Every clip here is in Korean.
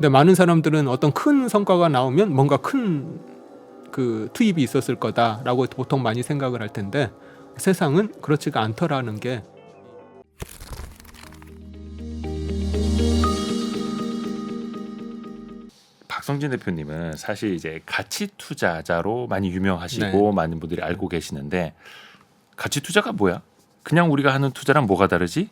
근데 많은 사람들은 어떤 큰 성과가 나오면 뭔가 큰 그 투입이 있었을 거다라고 보통 많이 생각을 할 텐데 세상은 그렇지가 않더라는 게 박성진 대표님은 사실 이제 가치 투자자로 많이 유명하시고 네. 많은 분들이 알고 계시는데 가치 투자가 뭐야? 그냥 우리가 하는 투자랑 뭐가 다르지?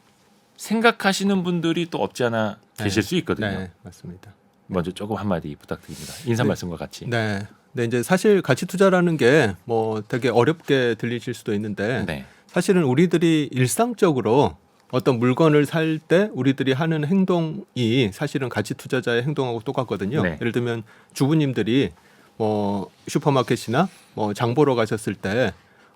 생각하시는 분들이 또 없지 않아 계실 수 있거든요. 네, 맞습니다. 먼저 조금 한마디 부탁드립니다. 인사 네. 말씀과 같이. 네. 근데 이제 사실 가치 투자라는 게 뭐 되게 어렵게 들리실 수도 있는데 네. 사실은 우리들이 일상적으로 어떤 물건을 살 때 우리들이 하는 행동이 사실은 가치 투자자의 행동하고 똑같거든요. 네. 예를 들면 주부님들이 뭐 슈퍼마켓이나 뭐 장 보러 가셨을 때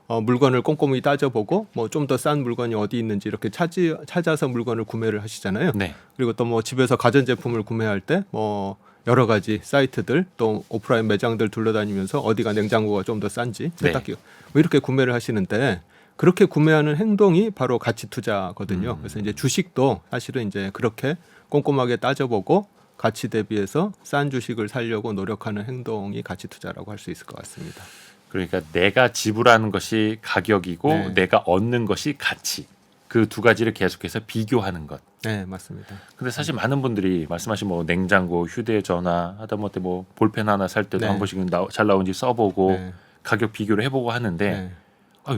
물건을 꼼꼼히 따져보고 뭐 좀 더 싼 물건이 어디 있는지 이렇게 찾아서 물건을 구매를 하시잖아요. 네. 그리고 또 뭐 집에서 가전제품을 구매할 때 뭐 여러 가지 사이트들 또 오프라인 매장들 둘러다니면서 어디가 냉장고가 좀 더 싼지 세탁기가 뭐 이렇게 구매를 하시는데 그렇게 구매하는 행동이 바로 가치 투자거든요. 그래서 이제 주식도 사실은 이제 그렇게 꼼꼼하게 따져보고 가치 대비해서 싼 주식을 사려고 노력하는 행동이 가치 투자라고 할 수 있을 것 같습니다. 그러니까 내가 지불하는 것이 가격이고 네. 내가 얻는 것이 가치. 그 두 가지를 계속해서 비교하는 것. 네, 맞습니다. 근데 사실 많은 분들이 말씀하신 뭐 냉장고, 휴대전화, 하다못해 뭐 볼펜 하나 살 때도 네. 한 번씩은 잘 나온지 써보고 네, 가격 비교를 해보고 하는데 네,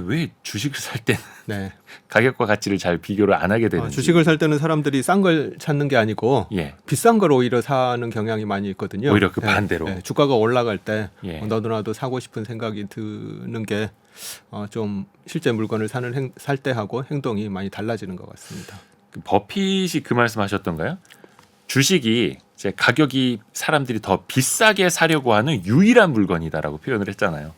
왜 주식을 살 때는 네. 가격과 가치를 잘 비교를 안 하게 되는지. 주식을 살 때는 사람들이 싼 걸 찾는 게 아니고 예. 비싼 걸 오히려 사는 경향이 많이 있거든요. 오히려 그 반대로. 주가가 올라갈 때 예. 너도나도 사고 싶은 생각이 드는 게 좀 실제 물건을 살 때 하고 행동이 많이 달라지는 것 같습니다. 그 버핏이 그 말씀하셨던가요? 주식이 이제 가격이 사람들이 더 비싸게 사려고 하는 유일한 물건이다라고 표현을 했잖아요.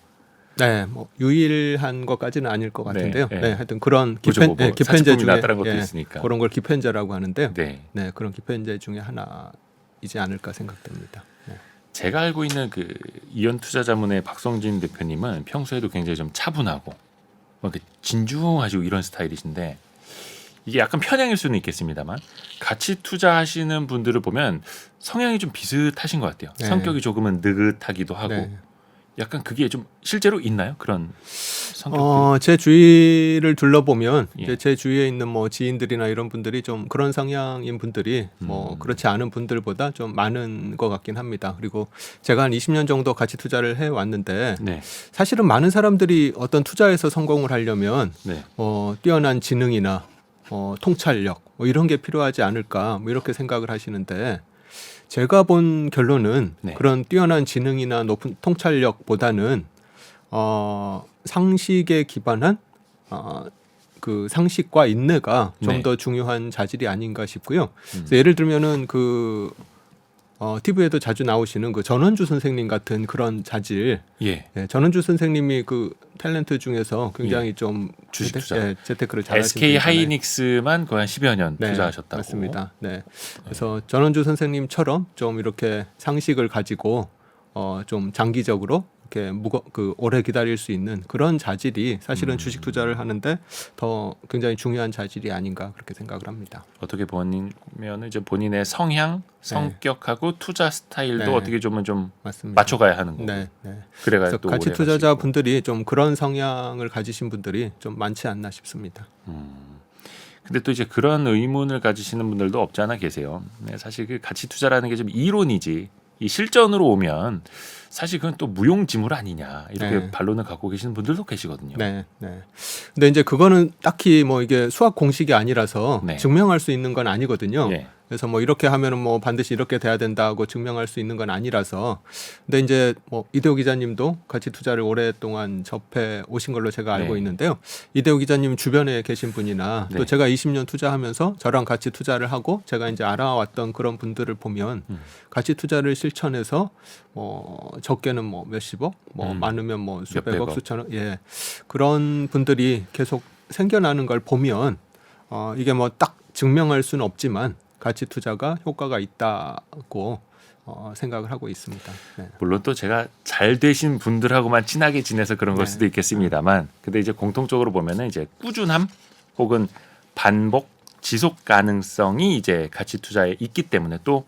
네, 뭐 유일한 것까지는 아닐 것 같은데요. 네, 네, 네. 하여튼 그런 그죠, 뭐 기펜제 사치품이 중에 낫다는 것도 있으니까. 그런 걸 기펜제라고 하는데요. 네. 네, 그런 기펜제 중에 하나이지 않을까 생각됩니다. 네. 제가 알고 있는 그 이연 투자자문의 박성진 대표님은 평소에도 굉장히 좀 차분하고 뭐 이렇게 진중하시고 이런 스타일이신데 이게 약간 편향일 수는 있겠습니다만 같이 투자하시는 분들을 보면 성향이 좀 비슷하신 것 같아요. 네. 성격이 조금은 느긋하기도 하고 네. 약간 그게 좀 실제로 있나요? 그런 성격들이? 제 주위를 둘러보면 예. 이제 제 주위에 있는 뭐 지인들이나 이런 분들이 좀 그런 성향인 분들이 뭐 그렇지 않은 분들보다 좀 많은 것 같긴 합니다. 그리고 제가 한 20년 정도 가치 투자를 해 왔는데 네. 사실은 많은 사람들이 어떤 투자에서 성공을 하려면 네. 뛰어난 지능이나 통찰력 뭐 이런 게 필요하지 않을까 뭐 이렇게 생각을 하시는데 제가 본 결론은 네. 그런 뛰어난 지능이나 높은 통찰력보다는 상식에 기반한 그 상식과 인내가 좀 네. 더 중요한 자질이 아닌가 싶고요. 그래서 예를 들면은 그 TV에도 자주 나오시는 그 전원주 선생님 같은 그런 자질. 예. 전원주 선생님이 그 탤런트 중에서 굉장히 좀 주식 투자. 재테크를 잘하시는 SK 하이닉스만 거의 한 10여 년 네, 투자하셨다고. 맞습니다. 네. 그래서 전원주 선생님처럼 좀 이렇게 상식을 가지고 좀 장기적으로 이렇게 오래 기다릴 수 있는 그런 자질이 사실은 주식 투자를 하는데 더 굉장히 중요한 자질이 아닌가 그렇게 생각을 합니다. 어떻게 보면 이제 본인의 성향, 성격하고 투자 스타일도 네. 어떻게 좀 맞습니다. 맞춰가야 하는 거고. 네, 네. 그래가 그래서 또 가치 오래 투자자 가시고. 분들이 좀 그런 성향을 가지신 분들이 좀 많지 않나 싶습니다. 근데 또 이제 그런 의문을 가지시는 분들도 없지 않아 계세요. 네, 사실 그 가치 투자라는 게 좀 이론이지 이 실전으로 오면 사실 그건 또 무용지물 아니냐 이렇게 네. 반론을 갖고 계시는 분들도 계시거든요. 네, 네. 근데 이제 그거는 딱히 뭐 이게 수학 공식이 아니라서 네. 증명할 수 있는 건 아니거든요. 예. 그래서 뭐 이렇게 하면은 뭐 반드시 이렇게 돼야 된다고 증명할 수 있는 건 아니라서. 근데 이제 뭐 이대호 기자님도 가치 투자를 오랫동안 접해 오신 걸로 제가 알고 네. 있는데요. 이대호 기자님 주변에 계신 분이나 네. 또 제가 20년 투자하면서 저랑 같이 투자를 하고 제가 이제 알아왔던 그런 분들을 보면 가치 투자를 실천해서 적게는 뭐 몇십억, 뭐 많으면 뭐 수백억, 몇백억. 수천억, 예, 그런 분들이 계속 생겨나는 걸 보면 이게 뭐 딱 증명할 수는 없지만 가치 투자가 효과가 있다고 생각을 하고 있습니다. 네. 물론 또 제가 잘 되신 분들하고만 친하게 지내서 그런 걸 네. 수도 있겠습니다만, 근데 이제 공통적으로 보면은 이제 꾸준함 혹은 반복, 지속 가능성이 이제 가치 투자에 있기 때문에 또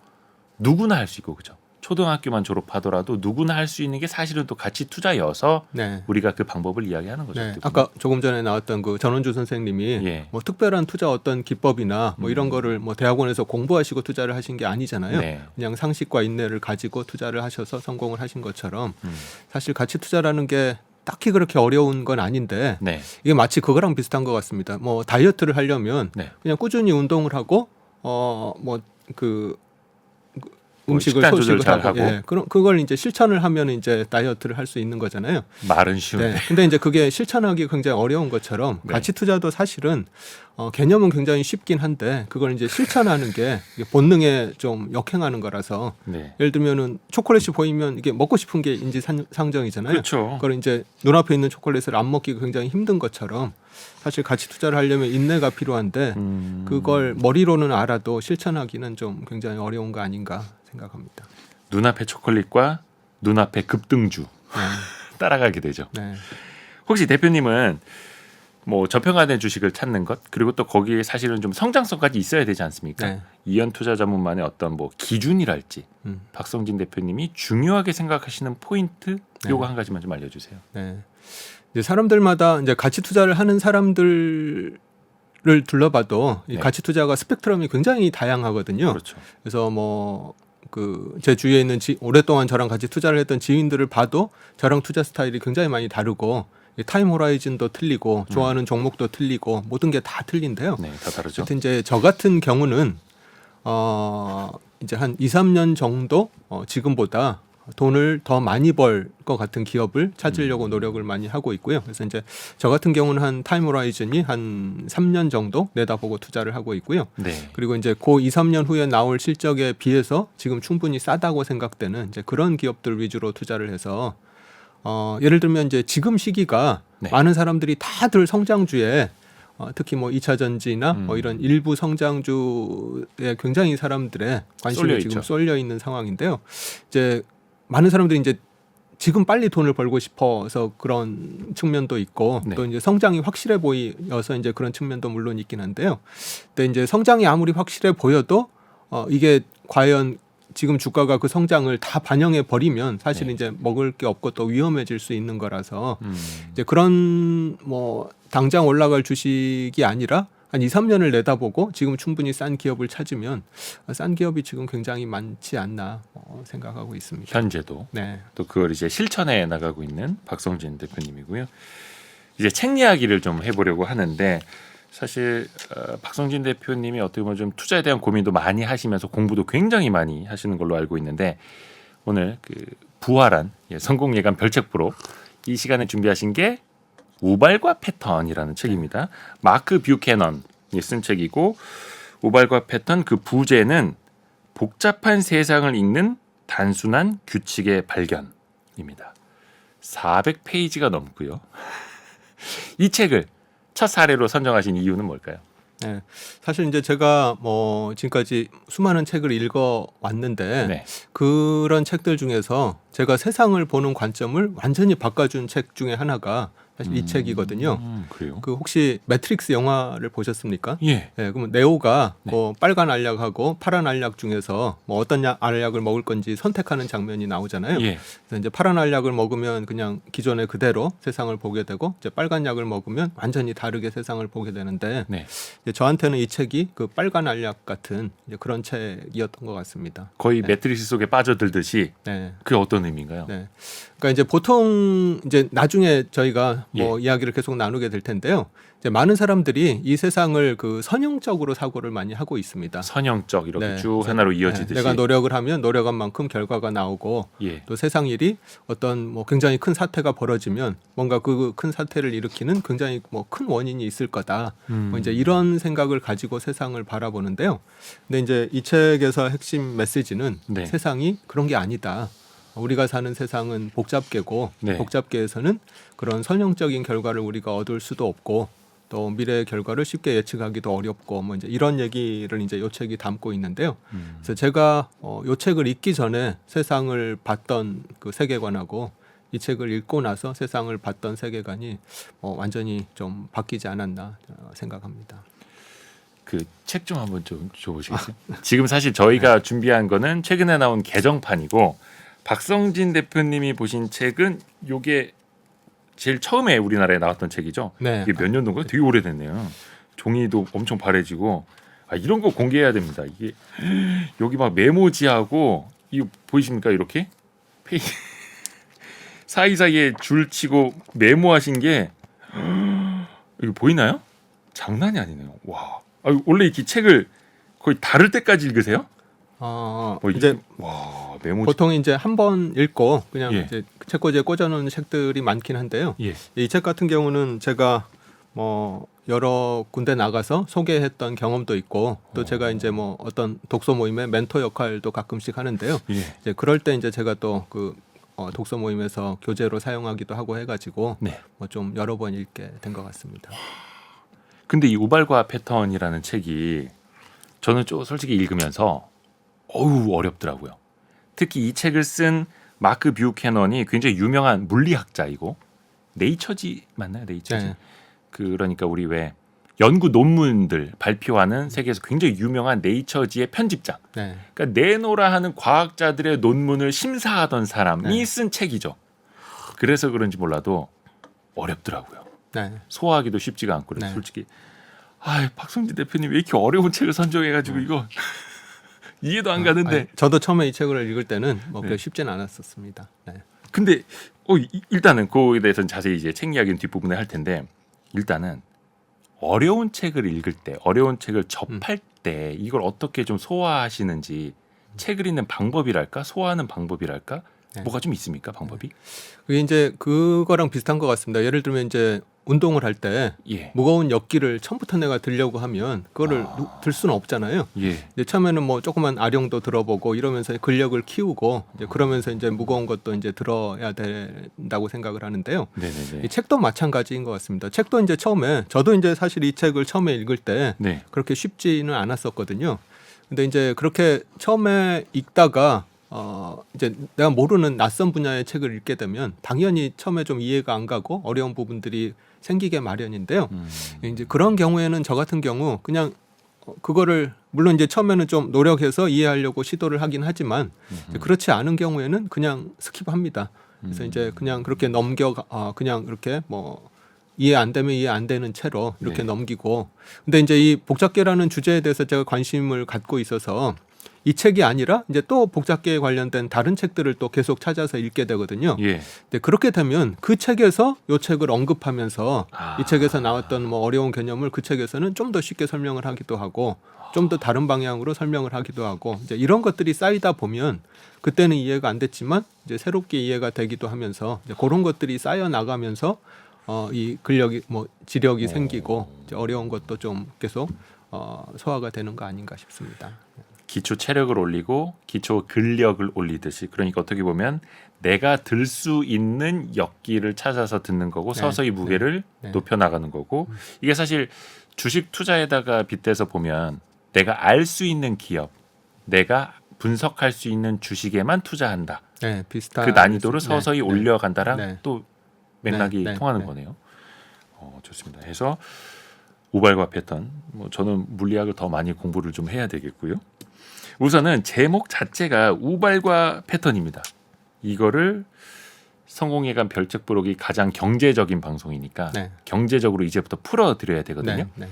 누구나 할 수 있고 그죠. 초등학교만 졸업하더라도 누구나 할 수 있는 게 사실은 또 가치 투자여서 네. 우리가 그 방법을 이야기하는 거죠. 네. 어떻게 아까 조금 전에 나왔던 그 전원주 선생님이 예. 뭐 특별한 투자 어떤 기법이나 뭐 이런 거를 뭐 대학원에서 공부하시고 투자를 하신 게 아니잖아요. 네. 그냥 상식과 인내를 가지고 투자를 하셔서 성공을 하신 것처럼 음. 사실 가치 투자라는 게 딱히 그렇게 어려운 건 아닌데 네. 이게 마치 그거랑 비슷한 것 같습니다. 뭐 다이어트를 하려면 네. 그냥 꾸준히 운동을 하고 뭐 음식을 식단 조절 소식을 잘 하고, 하고. 예, 그걸 이제 실천을 하면 이제 다이어트를 할 수 있는 거잖아요. 말은 쉬운데. 네. 근데 이제 그게 실천하기 굉장히 어려운 것처럼 네. 가치 투자도 사실은 개념은 굉장히 쉽긴 한데 그걸 이제 실천하는 게 이게 본능에 좀 역행하는 거라서 네. 예를 들면은 초콜릿이 보이면 이게 먹고 싶은 게 인지상정이잖아요. 그렇죠. 그걸 이제 눈앞에 있는 초콜릿을 안 먹기가 굉장히 힘든 것처럼 사실 가치 투자를 하려면 인내가 필요한데 그걸 머리로는 알아도 실천하기는 좀 굉장히 어려운 거 아닌가 생각합니다. 눈앞의 초콜릿과 눈앞의 급등주 네. 따라가게 되죠. 네. 혹시 대표님은 뭐 저평가된 주식을 찾는 것 그리고 또 거기에 사실은 좀 성장성까지 있어야 되지 않습니까? 네. 이연 투자자문만의 어떤 뭐 기준이랄지 음. 박성진 대표님이 중요하게 생각하시는 포인트 요거 네. 한 가지만 좀 알려주세요. 네. 이제 사람들마다 이제 가치 투자를 하는 사람들을 둘러봐도 이 네. 가치 투자가 스펙트럼이 굉장히 다양하거든요. 그렇죠. 그래서 뭐 제 주위에 있는 오랫동안 저랑 같이 투자를 했던 지인들을 봐도 저랑 투자 스타일이 굉장히 많이 다르고 이 타임 호라이즌도 틀리고 좋아하는 종목도 틀리고 모든 게 다 틀린데요. 네, 다 다르죠. 하여튼 이제 저 같은 경우는 이제 한 2, 3년 정도 지금보다 돈을 더 많이 벌 것 같은 기업을 찾으려고 노력을 많이 하고 있고요. 그래서 이제 저 같은 경우는 한 타임 호라이즌이 한 3년 정도 내다보고 투자를 하고 있고요. 네. 그리고 이제 그 2, 3년 후에 나올 실적에 비해서 지금 충분히 싸다고 생각되는 이제 그런 기업들 위주로 투자를 해서 예를 들면 이제 지금 시기가 네. 많은 사람들이 다들 성장주에 특히 뭐 2차 전지나 뭐 이런 일부 성장주에 굉장히 사람들의 관심이 쏠려 지금 있죠. 쏠려 있는 상황인데요. 이제 많은 사람들이 이제 지금 빨리 돈을 벌고 싶어서 그런 측면도 있고 네. 또 이제 성장이 확실해 보여서 이제 그런 측면도 물론 있긴 한데요. 근데 이제 성장이 아무리 확실해 보여도 이게 과연 지금 주가가 그 성장을 다 반영해 버리면 사실 네. 이제 먹을 게 없고 또 위험해질 수 있는 거라서 음. 이제 그런 뭐 당장 올라갈 주식이 아니라 한 2, 3년을 내다보고 지금 충분히 싼 기업을 찾으면 싼 기업이 지금 굉장히 많지 않나 생각하고 있습니다. 현재도 네. 또 그걸 이제 실천해 나가고 있는 박성진 대표님이고요. 이제 책 이야기를 좀 해보려고 하는데 사실 박성진 대표님이 어떻게 보면 좀 투자에 대한 고민도 많이 하시면서 공부도 굉장히 많이 하시는 걸로 알고 있는데 오늘 그 부활한 성공 예감 별책 프로 이 시간에 준비하신 게 우발과 패턴이라는 책입니다. 마크 뷰캐넌이 쓴 책이고 우발과 패턴 그 부제는 복잡한 세상을 읽는 단순한 규칙의 발견입니다. 400페이지가 넘고요. 이 책을 첫 사례로 선정하신 이유는 뭘까요? 네. 사실 이제 제가 뭐 지금까지 수많은 책을 읽어 왔는데 네. 그런 책들 중에서 제가 세상을 보는 관점을 완전히 바꿔준 책 중에 하나가 사실 이 책이거든요. 그래요? 그 혹시 매트릭스 영화를 보셨습니까? 예. 네, 그러면 네오가 네. 뭐 빨간 알약하고 파란 알약 중에서 뭐 어떤 알약을 먹을 건지 선택하는 장면이 나오잖아요. 예. 그래서 이제 파란 알약을 먹으면 그냥 기존의 그대로 세상을 보게 되고 이제 빨간 약을 먹으면 완전히 다르게 세상을 보게 되는데 네. 이제 저한테는 이 책이 그 빨간 알약 같은 이제 그런 책이었던 것 같습니다. 거의 네. 매트리스 속에 빠져들듯이 네. 그게 어떤 의미인가요? 네. 그러니까 이제 보통 이제 나중에 저희가 뭐 예. 이야기를 계속 나누게 될 텐데요. 이제 많은 사람들이 이 세상을 그 선형적으로 사고를 많이 하고 있습니다. 선형적 이렇게 네. 쭉 하나로 이어지듯이. 내가 노력을 하면 노력한 만큼 결과가 나오고 예. 또 세상 일이 어떤 뭐 굉장히 큰 사태가 벌어지면 뭔가 그 큰 사태를 일으키는 굉장히 뭐 큰 원인이 있을 거다. 뭐 이제 이런 생각을 가지고 세상을 바라보는데요. 근데 이제 이 책에서 핵심 메시지는 네. 세상이 그런 게 아니다. 우리가 사는 세상은 복잡계고 네. 복잡계에서는 그런 선형적인 결과를 우리가 얻을 수도 없고 또 미래의 결과를 쉽게 예측하기도 어렵고 뭐 이제 이런 얘기를 이제 요 책이 담고 있는데요. 그래서 제가 요 책을 읽기 전에 세상을 봤던 그 세계관하고 이 책을 읽고 나서 세상을 봤던 세계관이 완전히 좀 바뀌지 않았나 생각합니다. 그 책 좀 한번 좀 줘보시겠어요? 지금 사실 저희가 준비한 거는 최근에 나온 개정판이고 박성진 대표님이 보신 책은 요게 제일 처음에 우리나라에 나왔던 책이죠. 네. 이게 몇 년도인가? 되게 오래됐네요. 종이도 엄청 바래지고 이런 거 공개해야 됩니다. 이게 여기 막 메모지하고 이거 보이십니까? 이렇게 페이지 사이사이에 줄 치고 메모하신 게 이거 보이나요? 장난이 아니네요. 와, 원래 이렇게 책을 거의 다를 때까지 읽으세요? 이제 와 메모지. 보통 이제 한 번 읽고 그냥 예. 이제 책꽂이에 꽂아놓은 책들이 많긴 한데요. 예. 이 책 같은 경우는 제가 뭐 여러 군데 나가서 소개했던 경험도 있고 또 제가 이제 뭐 어떤 독서 모임의 멘토 역할도 가끔씩 하는데요. 예. 이제 그럴 때 이제 제가 또 그 독서 모임에서 교재로 사용하기도 하고 해가지고 네. 뭐 좀 여러 번 읽게 된 것 같습니다. 근데 이 우발과 패턴이라는 책이 저는 좀 솔직히 읽으면서 어렵더라고요. 특히 이 책을 쓴 마크 뷰캐넌이 굉장히 유명한 물리학자이고 네이처지 맞나요? 네이처지. 네. 그러니까 우리 왜 연구 논문들 발표하는 세계에서 굉장히 유명한 네이처지의 편집장. 네. 그러니까 내노라 하는 과학자들의 논문을 심사하던 사람이 네. 쓴 책이죠. 그래서 그런지 몰라도 어렵더라고요. 네. 소화하기도 쉽지가 않고 그래서 네. 솔직히 박성진 대표님 왜 이렇게 어려운 책을 선정해가지고 이거 이해도 안 가는데. 아니, 저도 처음에 이 책을 읽을 때는 뭐 네. 그렇게 쉽지는 않았었습니다. 네. 근데 일단은 그거에 대해서는 자세히 이제 책 이야기는 뒷부분에 할 텐데 일단은 어려운 책을 읽을 때, 어려운 책을 접할 때 이걸 어떻게 좀 소화하시는지 책을 읽는 방법이랄까, 소화하는 방법이랄까, 네. 뭐가 좀 있습니까, 방법이? 그게 이제 그거랑 비슷한 것 같습니다. 예를 들면 이제 운동을 할 때 예, 무거운 역기를 처음부터 내가 들려고 하면 그거를 들 수는 없잖아요. 예, 이제 처음에는 뭐 조그만 아령도 들어보고 이러면서 근력을 키우고 이제 그러면서 이제 무거운 것도 이제 들어야 된다고 생각을 하는데요. 네네네. 이 책도 마찬가지인 것 같습니다. 책도 이제 처음에 저도 이제 사실 이 책을 처음에 읽을 때 네, 그렇게 쉽지는 않았었거든요. 근데 이제 그렇게 처음에 읽다가 이제 내가 모르는 낯선 분야의 책을 읽게 되면 당연히 처음에 좀 이해가 안 가고 어려운 부분들이 생기게 마련인데요. 이제 그런 경우에는 저 같은 경우 그냥 그거를 물론 이제 처음에는 좀 노력해서 이해하려고 시도를 하긴 하지만 이제 그렇지 않은 경우에는 그냥 스킵합니다. 그래서 이제 그냥 그렇게 그냥 이렇게 뭐 이해 안 되면 이해 안 되는 채로 이렇게 네. 넘기고. 근데 이제 이 복잡계라는 주제에 대해서 제가 관심을 갖고 있어서 이 책이 아니라 이제 또 복잡계에 관련된 다른 책들을 또 계속 찾아서 읽게 되거든요. 예, 근데 그렇게 되면 그 책에서 이 책을 언급하면서 이 책에서 나왔던 뭐 어려운 개념을 그 책에서는 좀 더 쉽게 설명을 하기도 하고 좀 더 다른 방향으로 설명을 하기도 하고 이제 이런 것들이 쌓이다 보면 그때는 이해가 안 됐지만 이제 새롭게 이해가 되기도 하면서 이제 그런 것들이 쌓여 나가면서 이 근력이 뭐 지력이 생기고 이제 어려운 것도 좀 계속 소화가 되는 거 아닌가 싶습니다. 기초 체력을 올리고 기초 근력을 올리듯이 그러니까 어떻게 보면 내가 들 수 있는 역기를 찾아서 듣는 거고 네, 서서히 무게를 네. 높여 나가는 거고 이게 사실 주식 투자에다가 빗대서 보면 내가 알 수 있는 기업, 내가 분석할 수 있는 주식에만 투자한다. 네, 비슷한 그 난이도를 네, 서서히 네. 올려간다랑 네. 또 맥락이 네, 네, 통하는 네. 거네요. 좋습니다. 해서 우발과 패턴, 뭐 저는 물리학을 더 많이 공부를 좀 해야 되겠고요. 우선은 제목 자체가 우발과 패턴입니다. 이거를 성공회관 별책 부록이 가장 경제적인 방송이니까 네. 경제적으로 이제부터 풀어드려야 되거든요. 네, 네.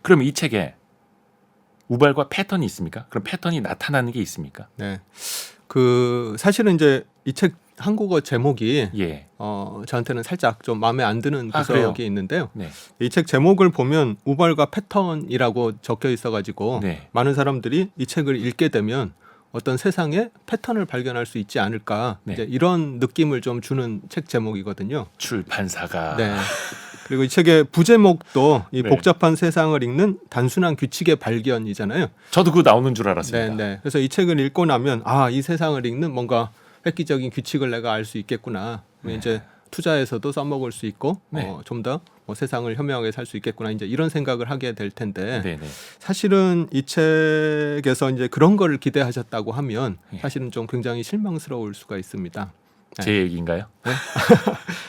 그럼 이 책에 우발과 패턴이 있습니까? 그럼 패턴이 나타나는 게 있습니까? 네. 그 사실은 이제 이 책 한국어 제목이 예. 저한테는 살짝 좀 마음에 안 드는 그래요? 구석이 있는데요. 네. 이 책 제목을 보면 우발과 패턴이라고 적혀 있어가지고 네. 많은 사람들이 이 책을 읽게 되면 어떤 세상에 패턴을 발견할 수 있지 않을까 네. 이제 이런 느낌을 좀 주는 책 제목이거든요. 출판사가 네. 그리고 이 책의 부제목도 이 네. 복잡한 세상을 읽는 단순한 규칙의 발견이잖아요. 저도 그거 나오는 줄 알았습니다. 네. 그래서 이 책을 읽고 나면 이 세상을 읽는 뭔가 획기적인 규칙을 내가 알 수 있겠구나. 이제 투자에서도 써먹을 수 있고 네. 좀 더 뭐 세상을 현명하게 살 수 있겠구나. 이제 이런 생각을 하게 될 텐데 네, 네. 사실은 이 책에서 이제 그런 거를 기대하셨다고 하면 예. 사실은 좀 굉장히 실망스러울 수가 있습니다. 제 얘기인가요?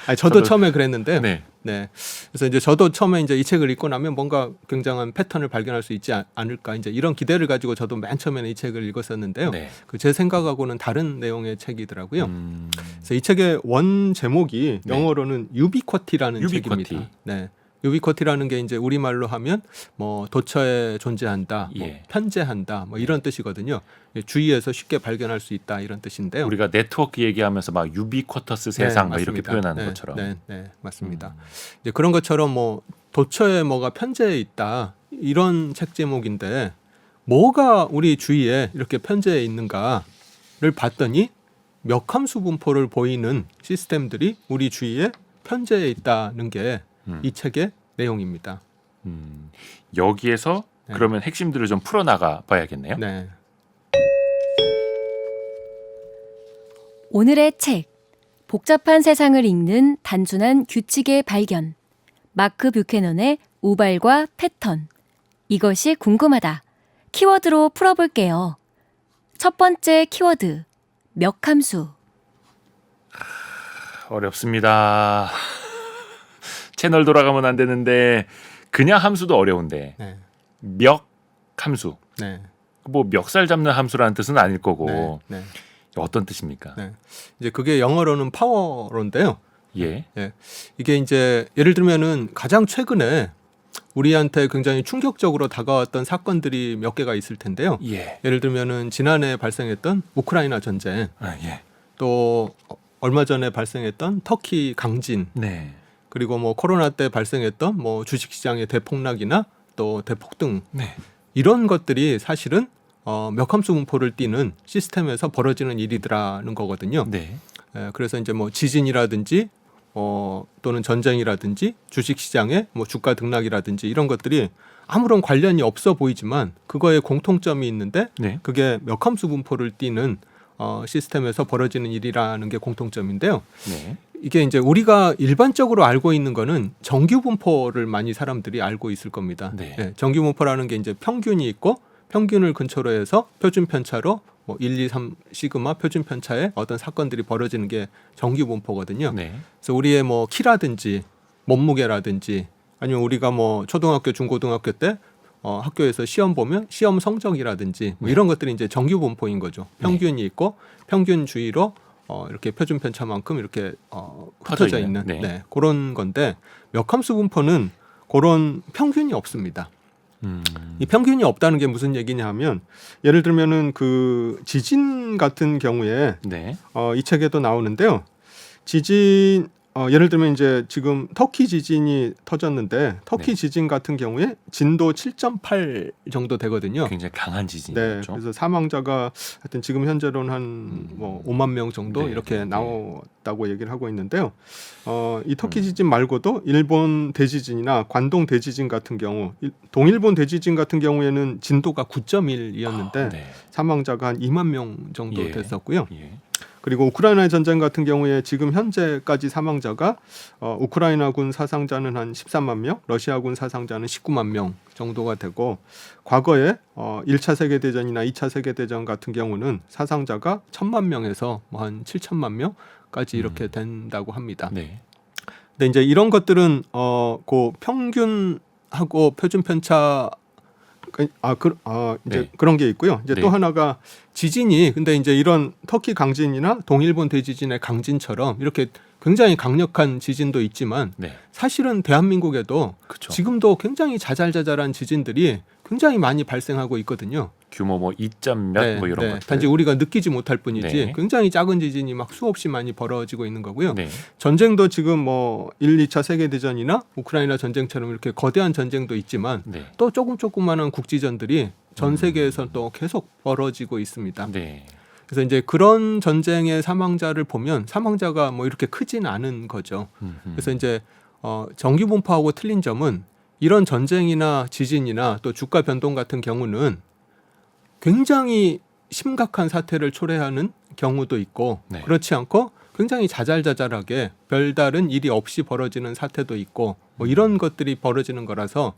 아니, 저도 저도- 처음에 그랬는데 네. 네. 그래서 이제 저도 처음에 이제 이 책을 읽고 나면 뭔가 굉장한 패턴을 발견할 수 있지 않을까 이제 이런 기대를 가지고 저도 맨 처음에는 이 책을 읽었었는데요. 네. 그 제 생각하고는 다른 내용의 책이더라고요. 음, 그래서 이 책의 원 제목이 네. 영어로는 유비쿼티라는 유비쿼티. 책입니다. 네. 유비쿼티라는 게 이제 우리말로 하면 뭐 도처에 존재한다, 뭐 예. 편재한다, 뭐 이런 뜻이거든요. 주위에서 쉽게 발견할 수 있다 이런 뜻인데요. 우리가 네트워크 얘기하면서 막 유비쿼터스 세상 막 이렇게 맞습니다. 표현하는 네, 것처럼. 네, 네, 맞습니다. 이제 그런 것처럼 뭐 도처에 뭐가 편재해 있다 이런 책 제목인데 뭐가 우리 주위에 이렇게 편재해 있는가를 봤더니 역함수 분포를 보이는 시스템들이 우리 주위에 편재해 있다는 게 이 책의 내용입니다. 여기에서 네. 그러면 핵심들을 좀 풀어나가 봐야겠네요. 네. 오늘의 책. 복잡한 세상을 읽는 단순한 규칙의 발견. 마크 뷰캐넌의 우발과 패턴. 이것이 궁금하다. 키워드로 풀어볼게요. 첫 번째 키워드. 역함수. 어렵습니다. 채널 돌아가면 안 되는데 그냥 함수도 어려운데 네. 멱 함수. 네. 뭐 멱살 잡는 함수라는 뜻은 아닐 거고 네. 네. 어떤 뜻입니까? 네. 이제 그게 영어로는 파워로인데요. 예. 이게 이제 예를 들면은 가장 최근에 우리한테 굉장히 충격적으로 다가왔던 사건들이 몇 개가 있을 텐데요. 예. 예를 들면은 지난해 발생했던 우크라이나 전쟁, 아, 예. 또 얼마 전에 발생했던 터키 강진, 네. 그리고 뭐 코로나 때 발생했던 뭐 주식시장의 대폭락이나 또 대폭등 네. 이런 것들이 사실은 역함수 분포를 띠는 시스템에서 벌어지는 일이더라는 거거든요. 네. 그래서 이제 뭐 지진이라든지 또는 전쟁이라든지 주식시장의 뭐 주가 등락이라든지 이런 것들이 아무런 관련이 없어 보이지만 그거에 공통점이 있는데 네. 그게 역함수 분포를 띠는 시스템에서 벌어지는 일이라는 게 공통점인데요. 네. 이게 이제 우리가 일반적으로 알고 있는 거는 정규 분포를 많이 사람들이 알고 있을 겁니다. 네. 정규 분포라는 게 이제 평균이 있고 평균을 근초로 해서 표준 편차로 뭐 1, 2, 3 시그마 표준 편차에 어떤 사건들이 벌어지는 게 정규 분포거든요. 네. 그래서 우리의 뭐 키라든지 몸무게라든지 아니면 우리가 뭐 초등학교, 중고등학교 때 학교에서 시험 보면 시험 성적이라든지 뭐 네. 이런 것들이 이제 정규 분포인 거죠. 평균이 있고 평균 주위로 이렇게 표준 편차만큼 이렇게 흩어져 퍼져 있는 있는, 네. 그런 건데 역함수 분포는 그런 평균이 없습니다. 이 평균이 없다는 게 무슨 얘기냐 하면 예를 들면은 그 지진 같은 경우에 네. 이 책에도 나오는데요. 지진 예를 들면 이제 지금 터키 지진이 터졌는데 터키 네. 지진 같은 경우에 진도 7.8 정도 되거든요. 굉장히 강한 네, 지진이었죠. 그래서 사망자가 하여튼 지금 현재로는 한 뭐 5만 명 정도 네, 이렇게 네. 나왔다고 얘기를 하고 있는데요. 이 터키 지진 말고도 일본 대지진이나 관동 대지진 같은 경우, 동일본 대지진 같은 경우에는 진도가 9.1이었는데 네. 사망자가 한 2만 명 정도 예. 됐었고요. 예. 그리고 우크라이나 전쟁 같은 경우에 지금 현재까지 사망자가 우크라이나군 사상자는 한 13만 명, 러시아군 사상자는 19만 명 정도가 되고 과거에 1차 세계대전이나 2차 세계대전 같은 경우는 사상자가 1,000만 명에서 뭐 한 7천만 명까지 이렇게 된다고 합니다. 네. 근데 이제 이런 것들은 그 평균하고 표준 편차 이제 네. 그런 게 있고요. 이제 네. 또 하나가 지진이 근데 이제 이런 터키 강진이나 동일본 대지진의 강진처럼 이렇게 굉장히 강력한 지진도 있지만 네. 사실은 대한민국에도 그렇죠. 지금도 굉장히 자잘자잘한 지진들이 굉장히 많이 발생하고 있거든요. 규모 뭐 2점 몇 뭐 이런 것들. 단지 우리가 느끼지 못할 뿐이지 네. 굉장히 작은 지진이 막 수없이 많이 벌어지고 있는 거고요. 네. 전쟁도 지금 뭐 1, 2차 세계대전이나 우크라이나 전쟁처럼 이렇게 거대한 전쟁도 있지만 네. 또 조그만한 국지전들이 전 세계에서 또 계속 벌어지고 있습니다. 네. 그래서 이제 그런 전쟁의 사망자를 보면 사망자가 뭐 이렇게 크진 않은 거죠. 그래서 이제 정규 분포하고 틀린 점은 이런 전쟁이나 지진이나 또 주가 변동 같은 경우는 굉장히 심각한 사태를 초래하는 경우도 있고 네. 그렇지 않고 굉장히 자잘자잘하게 별다른 일이 없이 벌어지는 사태도 있고 뭐 이런 것들이 벌어지는 거라서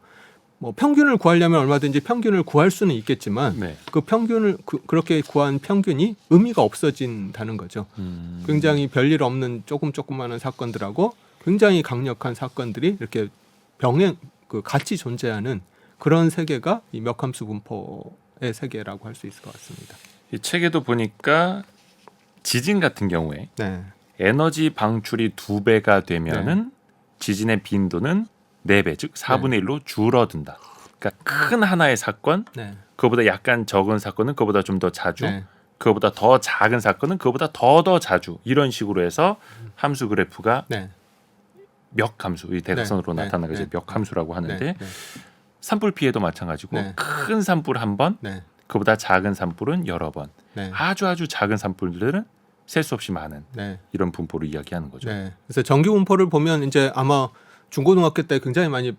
뭐 평균을 구하려면 얼마든지 평균을 구할 수는 있겠지만 네. 그 평균을 그렇게 구한 평균이 의미가 없어진다는 거죠. 굉장히 별일 없는 조그마한 사건들하고 굉장히 강력한 사건들이 이렇게 같이 존재하는 그런 세계가 이 멱함수 분포의 세계라고 할 수 있을 것 같습니다. 이 책에도 보니까 지진 같은 경우에 네, 에너지 방출이 2배가 되면은 지진의 빈도는 4배, 즉 4분의 1로 줄어든다. 그러니까 큰 하나의 사건, 네, 그거보다 약간 적은 사건은 그거보다 좀 더 자주, 네, 그거보다 더 작은 사건은 그거보다 더 자주 이런 식으로 해서 함수 그래프가 네, 멱함수, 이 대각선으로 네, 나타나는 것이 네, 멱함수라고 하는데 네, 네, 산불 피해도 마찬가지고 네. 큰 산불 한 번, 네, 그보다 작은 산불은 여러 번, 네, 아주 작은 산불들은 셀 수 없이 많은 네, 이런 분포를 이야기하는 거죠. 네. 그래서 정규 분포를 보면 이제 아마 중고등학교 때 굉장히 많이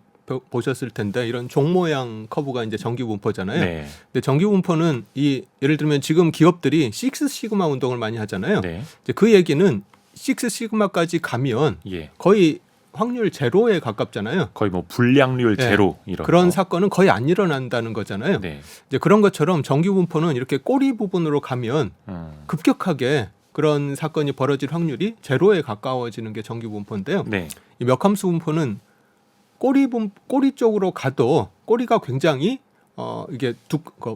보셨을 텐데 이런 종 모양 커브가 이제 정규 분포잖아요. 네. 근데 정규 분포는 예를 들면 지금 기업들이 식스 시그마 운동을 많이 하잖아요. 네. 이제 그 얘기는 식스 시그마까지 가면 예. 거의 확률 제로에 가깝잖아요. 거의 뭐 불량률 네. 제로 이런 그런 거. 사건은 거의 안 일어난다는 거잖아요. 네. 이제 그런 것처럼 정규 분포는 이렇게 꼬리 부분으로 가면 급격하게 그런 사건이 벌어질 확률이 제로에 가까워지는 게 정규 분포인데요. 네. 이 멱함수 분포는 꼬리 쪽으로 가도 꼬리가 굉장히 이게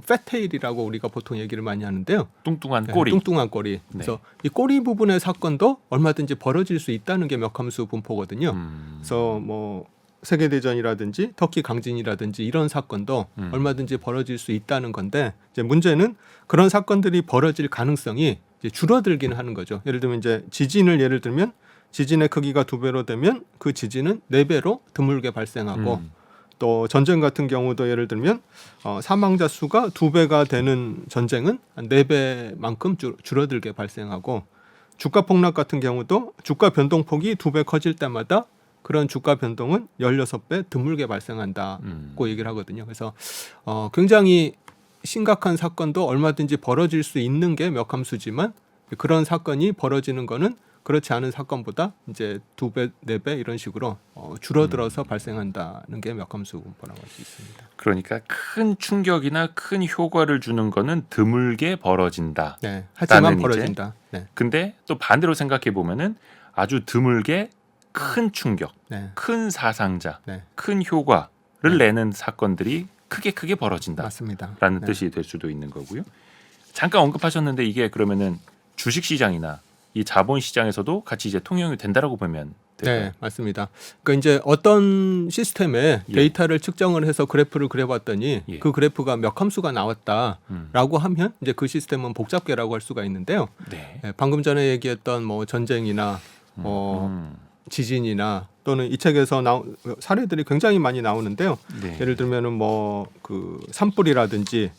패테일이라고 우리가 보통 얘기를 많이 하는데요. 뚱뚱한 네, 꼬리. 뚱뚱한 꼬리. 그래서 이 꼬리 부분의 사건도 얼마든지 벌어질 수 있다는 게 멱함수 분포거든요. 그래서 뭐 세계대전이라든지 터키 강진이라든지 이런 사건도 얼마든지 벌어질 수 있다는 건데 이제 문제는 그런 사건들이 벌어질 가능성이 이제 줄어들기는 하는 거죠. 예를 들면 이제 지진을 들면 지진의 크기가 2배로 되면 그 지진은 4배로 드물게 발생하고 또 전쟁 같은 경우도 예를 들면 사망자 수가 2배가 되는 전쟁은 한 4배만큼 줄어들게 발생하고 주가 폭락 같은 경우도 주가 변동폭이 2배 커질 때마다 그런 주가 변동은 16배 드물게 발생한다고 얘기를 하거든요. 그래서 굉장히 심각한 사건도 얼마든지 벌어질 수 있는 게 멱함수지만 그런 사건이 벌어지는 거는 그렇지 않은 사건보다 이제 2배, 4배 이런 식으로 줄어들어서 발생한다는 게 멱함수 분포라고 할 수 있습니다. 그러니까 큰 충격이나 큰 효과를 주는 거는 드물게 벌어진다. 네, 하지만 나는 벌어진다. 네, 근데 또 반대로 생각해 보면은 아주 드물게 큰 충격, 네, 큰 사상자, 네, 큰 효과를 네. 내는 사건들이 크게 벌어진다라는 맞습니다. 네. 뜻이 될 수도 있는 거고요. 잠깐 언급하셨는데 이게 그러면은 주식 시장이나 이 자본 시장에서도 같이 이제 통용이 된다라고 보면 될까요? 네, 맞습니다. 그러니까 이제 어떤 시스템에 예. 데이터를 측정을 해서 그래프를 그려봤더니 예. 그 그래프가 멱함수가 나왔다라고 하면 이제 그 시스템은 복잡계라고 할 수가 있는데요. 네. 네, 방금 전에 얘기했던 뭐 전쟁이나 지진이나 또는 이 책에서 사례들이 굉장히 많이 나오는데요. 네. 예를 들면은 뭐 그 산불이라든지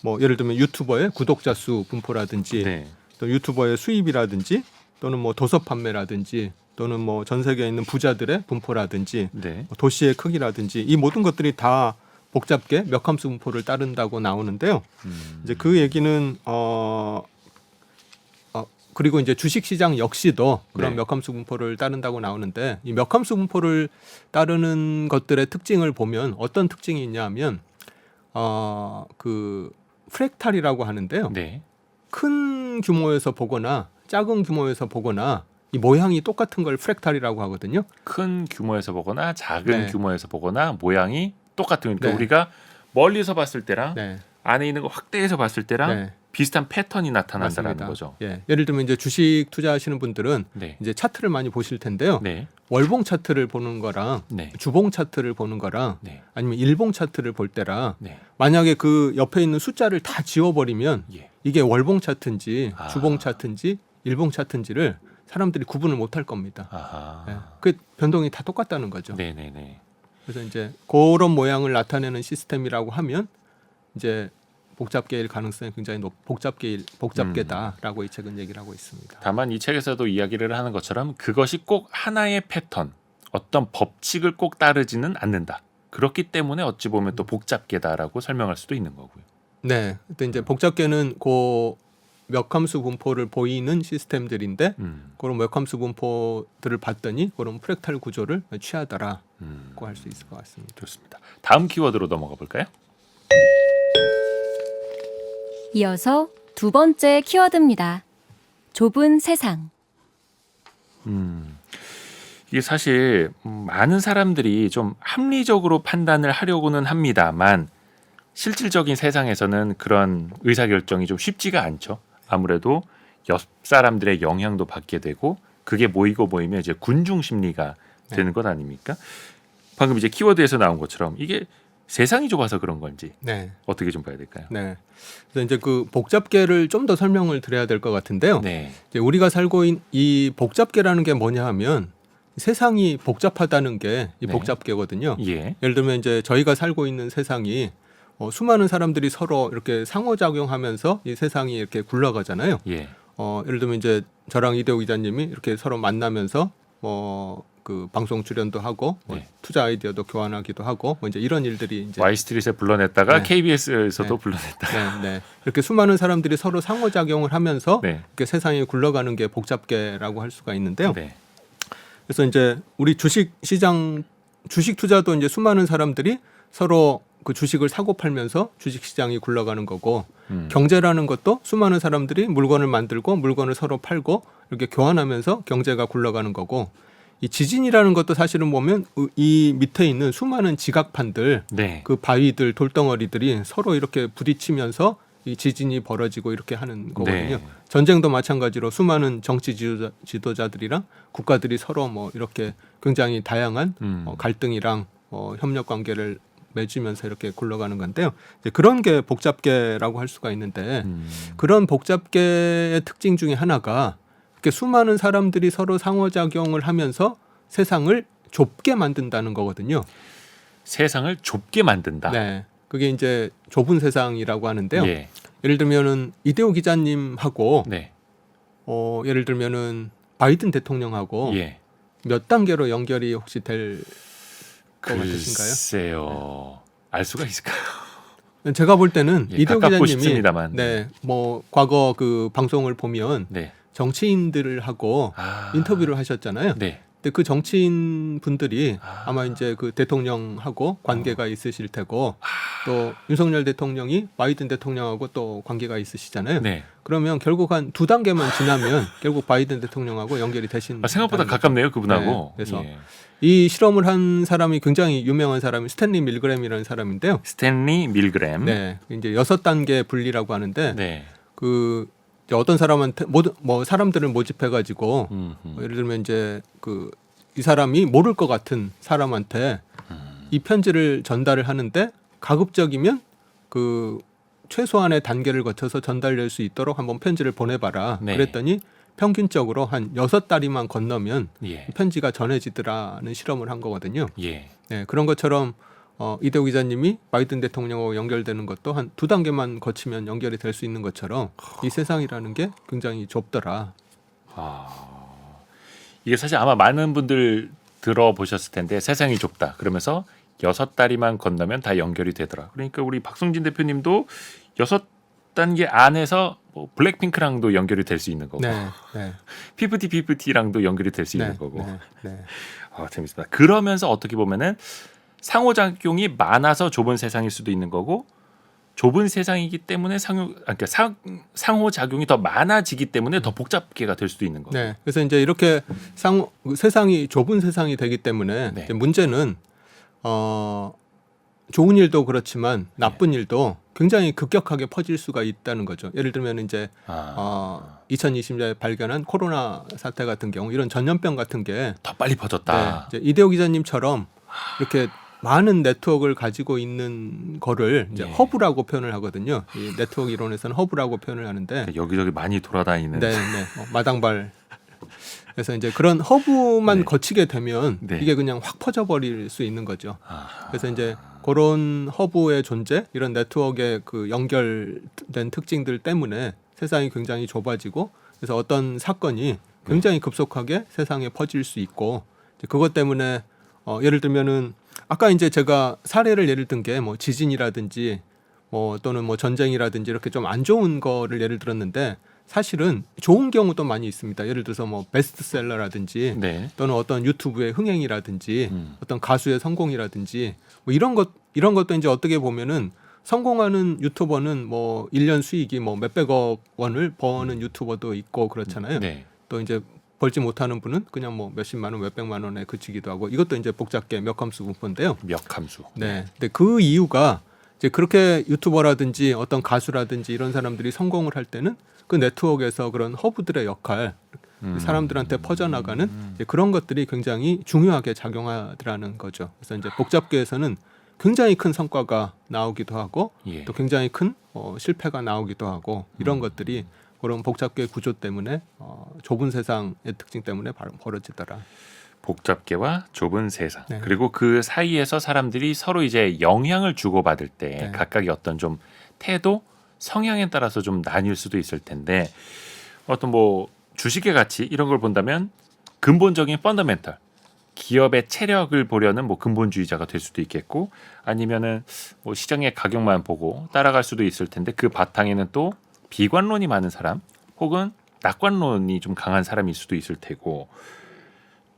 뭐 예를 들면 유튜버의 구독자 수 분포라든지 네. 또 유튜버의 수입이라든지 또는 뭐 도서 판매라든지 또는 뭐 전 세계에 있는 부자들의 분포라든지 네. 뭐 도시의 크기라든지 이 모든 것들이 다 복잡게 멱함수 분포를 따른다고 나오는데요. 이제 그 얘기는 그리고 이제 주식 시장 역시도 그런 네. 멱함수 분포를 따른다고 나오는데 이 멱함수 분포를 따르는 것들의 특징을 보면 어떤 특징이 있냐면 그 프랙탈이라고 하는데요. 네. 큰 규모에서 보거나 작은 규모에서 보거나 이 모양이 똑같은 걸 프랙탈이라고 하거든요. 큰 규모에서 보거나 작은 네. 규모에서 보거나 모양이 똑같은 그러니까 네. 우리가 멀리서 봤을 때랑 네. 안에 있는 거 확대해서 봤을 때랑 네. 비슷한 패턴이 나타난다라는 맞습니다. 거죠. 예. 예를 들면 이제 주식 투자하시는 분들은 네. 이제 차트를 많이 보실 텐데요. 네. 월봉 차트를 보는 거랑 네. 주봉 차트를 보는 거랑 네. 아니면 일봉 차트를 볼 때랑 네. 만약에 그 옆에 있는 숫자를 다 지워버리면 예. 이게 월봉 차트인지 아. 주봉 차트인지 일봉 차트인지를 사람들이 구분을 못할 겁니다. 아하. 예. 그 변동이 다 똑같다는 거죠. 네, 네, 네. 그래서 이제 그런 모양을 나타내는 시스템이라고 하면 이제 복잡계일 가능성이 굉장히 복잡계다라고 이 책은 얘기를 하고 있습니다. 다만 이 책에서도 이야기를 하는 것처럼 그것이 꼭 하나의 패턴, 어떤 법칙을 꼭 따르지는 않는다. 그렇기 때문에 어찌 보면 또 복잡계다라고 설명할 수도 있는 거고요. 네, 근데 이제 복잡계는 그 몇 함수 분포를 보이는 시스템들인데 그런 몇 함수 분포들을 봤더니 그런 프랙탈 구조를 취하더라고 할 수 있을 것 같습니다. 좋습니다. 다음 키워드로 넘어가 볼까요? 이어서 두 번째 키워드입니다. 좁은 세상. 이게 사실 많은 사람들이 좀 합리적으로 판단을 하려고는 합니다만 실질적인 세상에서는 그런 의사결정이 좀 쉽지가 않죠. 아무래도 옆 사람들의 영향도 받게 되고 그게 모이고 모이면 이제 군중 심리가 되는 것 아닙니까? 방금 이제 키워드에서 나온 것처럼 이게 세상이 좁아서 그런 건지 네. 어떻게 좀 봐야 될까요? 네. 그래서 이제 그 복잡계를 좀 더 설명을 드려야 될 것 같은데요. 네. 이제 우리가 살고 있는 이 복잡계라는 게 뭐냐 하면 세상이 복잡하다는 게 이 네. 복잡계거든요. 예. 예를 들면 이제 저희가 살고 있는 세상이 수많은 사람들이 서로 이렇게 상호작용하면서 이 세상이 이렇게 굴러가잖아요. 예. 예를 들면 이제 저랑 이대호 기자님이 이렇게 서로 만나면서 그 방송 출연도 하고 네. 투자 아이디어도 교환하기도 하고 이제 이런 일들이 이제 Y스트릿에 불러냈다가 네. KBS에서도 네. 불러냈다가 네, 네. 이렇게 수많은 사람들이 서로 상호작용을 하면서 네. 이렇게 세상이 굴러가는 게 복잡계라고 할 수가 있는데요. 네. 그래서 이제 우리 주식 시장 주식 투자도 이제 수많은 사람들이 서로 그 주식을 사고 팔면서 주식 시장이 굴러가는 거고 경제라는 것도 수많은 사람들이 물건을 만들고 물건을 서로 팔고 이렇게 교환하면서 경제가 굴러가는 거고 이 지진이라는 것도 사실은 보면 이 밑에 있는 수많은 지각판들 네. 그 바위들 돌덩어리들이 서로 이렇게 부딪히면서 이 지진이 벌어지고 이렇게 하는 거거든요. 네. 전쟁도 마찬가지로 수많은 정치 지도자들이랑 국가들이 서로 뭐 이렇게 굉장히 다양한 갈등이랑 협력 관계를 맺으면서 이렇게 굴러가는 건데요. 이제 그런 게 복잡계라고 할 수가 있는데 그런 복잡계의 특징 중에 하나가 이렇게 수많은 사람들이 서로 상호작용을 하면서 세상을 좁게 만든다는 거거든요. 세상을 좁게 만든다. 네. 그게 이제 좁은 세상이라고 하는데요. 예. 예를 들면은 이대호 기자님하고 네. 예를 들면은 바이든 대통령하고 예. 몇 단계로 연결이 혹시 될 것 같으신가요? 글쎄요. 알 수가 있을까요? 제가 볼 때는 예, 이대호 가깝고 기자님이 싶습니다만. 네, 뭐 과거 그 방송을 보면 네. 정치인들하고 인터뷰를 하셨잖아요. 네. 근데 그 정치인 분들이 아마 이제 그 대통령하고 관계가 있으실 테고 또 윤석열 대통령이 바이든 대통령하고 또 관계가 있으시잖아요. 네. 그러면 결국 한 두 단계만 지나면 결국 바이든 대통령하고 연결이 되신. 생각보다 가깝네요, 그분하고. 네, 그래서 예. 이 실험을 한 사람이 굉장히 유명한 사람이 스탠리 밀그램이라는 사람인데요. 스탠리 밀그램. 네, 이제 6단계 분리라고 하는데 네. 그 이제 어떤 사람한테 뭐 사람들을 모집해가지고 예를 들면 이제 그 이 사람이 모를 것 같은 사람한테 이 편지를 전달을 하는데 가급적이면 그 최소한의 단계를 거쳐서 전달될 수 있도록 한번 편지를 보내봐라. 네. 그랬더니 평균적으로 한 6다리만 건너면 예. 편지가 전해지더라는 실험을 한 거거든요. 예. 네, 그런 것처럼 이대호 기자님이 바이든 대통령하고 연결되는 것도 한 2단계만 거치면 연결이 될 수 있는 것처럼 이 세상이라는 게 굉장히 좁더라. 이게 사실 아마 많은 분들 들어보셨을 텐데 세상이 좁다. 그러면서 6다리만 건너면 다 연결이 되더라. 그러니까 우리 박성진 대표님도 6단계 안에서 뭐 블랙핑크랑도 연결이 될 수 있는 거고 네, 네, 피프티랑도 연결이 될 수 있는 거고. 네, 네. 재밌습니다. 그러면서 어떻게 보면은 상호작용이 많아서 좁은 세상일 수도 있는 거고 좁은 세상이기 때문에 상호작용이 더 많아지기 때문에 더 복잡계가 될 수도 있는 거고. 네, 그래서 이제 이렇게 세상이 좁은 세상이 되기 때문에 네. 이제 문제는 좋은 일도 그렇지만 나쁜 일도 굉장히 급격하게 퍼질 수가 있다는 거죠. 예를 들면 이제 2020년에 발견한 코로나 사태 같은 경우 이런 전염병 같은 게 더 빨리 퍼졌다. 네, 이제 이대호 기자님처럼 이렇게 많은 네트워크를 가지고 있는 거를 이제 예. 허브라고 표현을 하거든요. 이 네트워크 이론에서는 허브라고 표현을 하는데 여기저기 많이 돌아다니는. 네, 네. 마당발. 그래서 이제 그런 허브만 네. 거치게 되면 네. 이게 그냥 확 퍼져버릴 수 있는 거죠. 그래서 이제 그런 허브의 존재, 이런 네트워크의 그 연결된 특징들 때문에 세상이 굉장히 좁아지고 그래서 어떤 사건이 굉장히 급속하게 세상에 퍼질 수 있고 이제 그것 때문에 예를 들면은 아까 이제 제가 사례를 예를 든 게 뭐 지진이라든지 뭐 또는 뭐 전쟁이라든지 이렇게 좀 안 좋은 거를 예를 들었는데 사실은 좋은 경우도 많이 있습니다. 예를 들어서 뭐 베스트셀러라든지 네. 또는 어떤 유튜브의 흥행이라든지 음. 어떤 가수의 성공이라든지 뭐 이런 것도 이제 어떻게 보면은 성공하는 유튜버는 뭐 1년 수익이 뭐 몇백억 원을 버는 유튜버도 있고 그렇잖아요. 네. 또 이제 벌지 못하는 분은 그냥 뭐 몇십만 원, 몇백만 원에 그치기도 하고 이것도 이제 복잡계 몇함수 분포인데요. 역함수. 네. 근데 그 이유가 이제 그렇게 유튜버라든지 어떤 가수라든지 이런 사람들이 성공을 할 때는 그 네트워크에서 그런 허브들의 역할, 사람들한테 퍼져나가는 이제 그런 것들이 굉장히 중요하게 작용하더라는 거죠. 그래서 이제 복잡계에서는 굉장히 큰 성과가 나오기도 하고 예. 또 굉장히 큰 실패가 나오기도 하고 이런 것들이 그런 복잡계 구조 때문에 좁은 세상의 특징 때문에 벌어지더라. 복잡계와 좁은 세상. 네. 그리고 그 사이에서 사람들이 서로 이제 영향을 주고받을 때 네. 각각의 어떤 좀 태도, 성향에 따라서 좀 나뉠 수도 있을 텐데 어떤 뭐 주식의 가치 이런 걸 본다면 근본적인 펀더멘털 기업의 체력을 보려는 뭐 근본주의자가 될 수도 있겠고 아니면은 뭐 시장의 가격만 보고 따라갈 수도 있을 텐데 그 바탕에는 또 비관론이 많은 사람 혹은 낙관론이 좀 강한 사람일 수도 있을 테고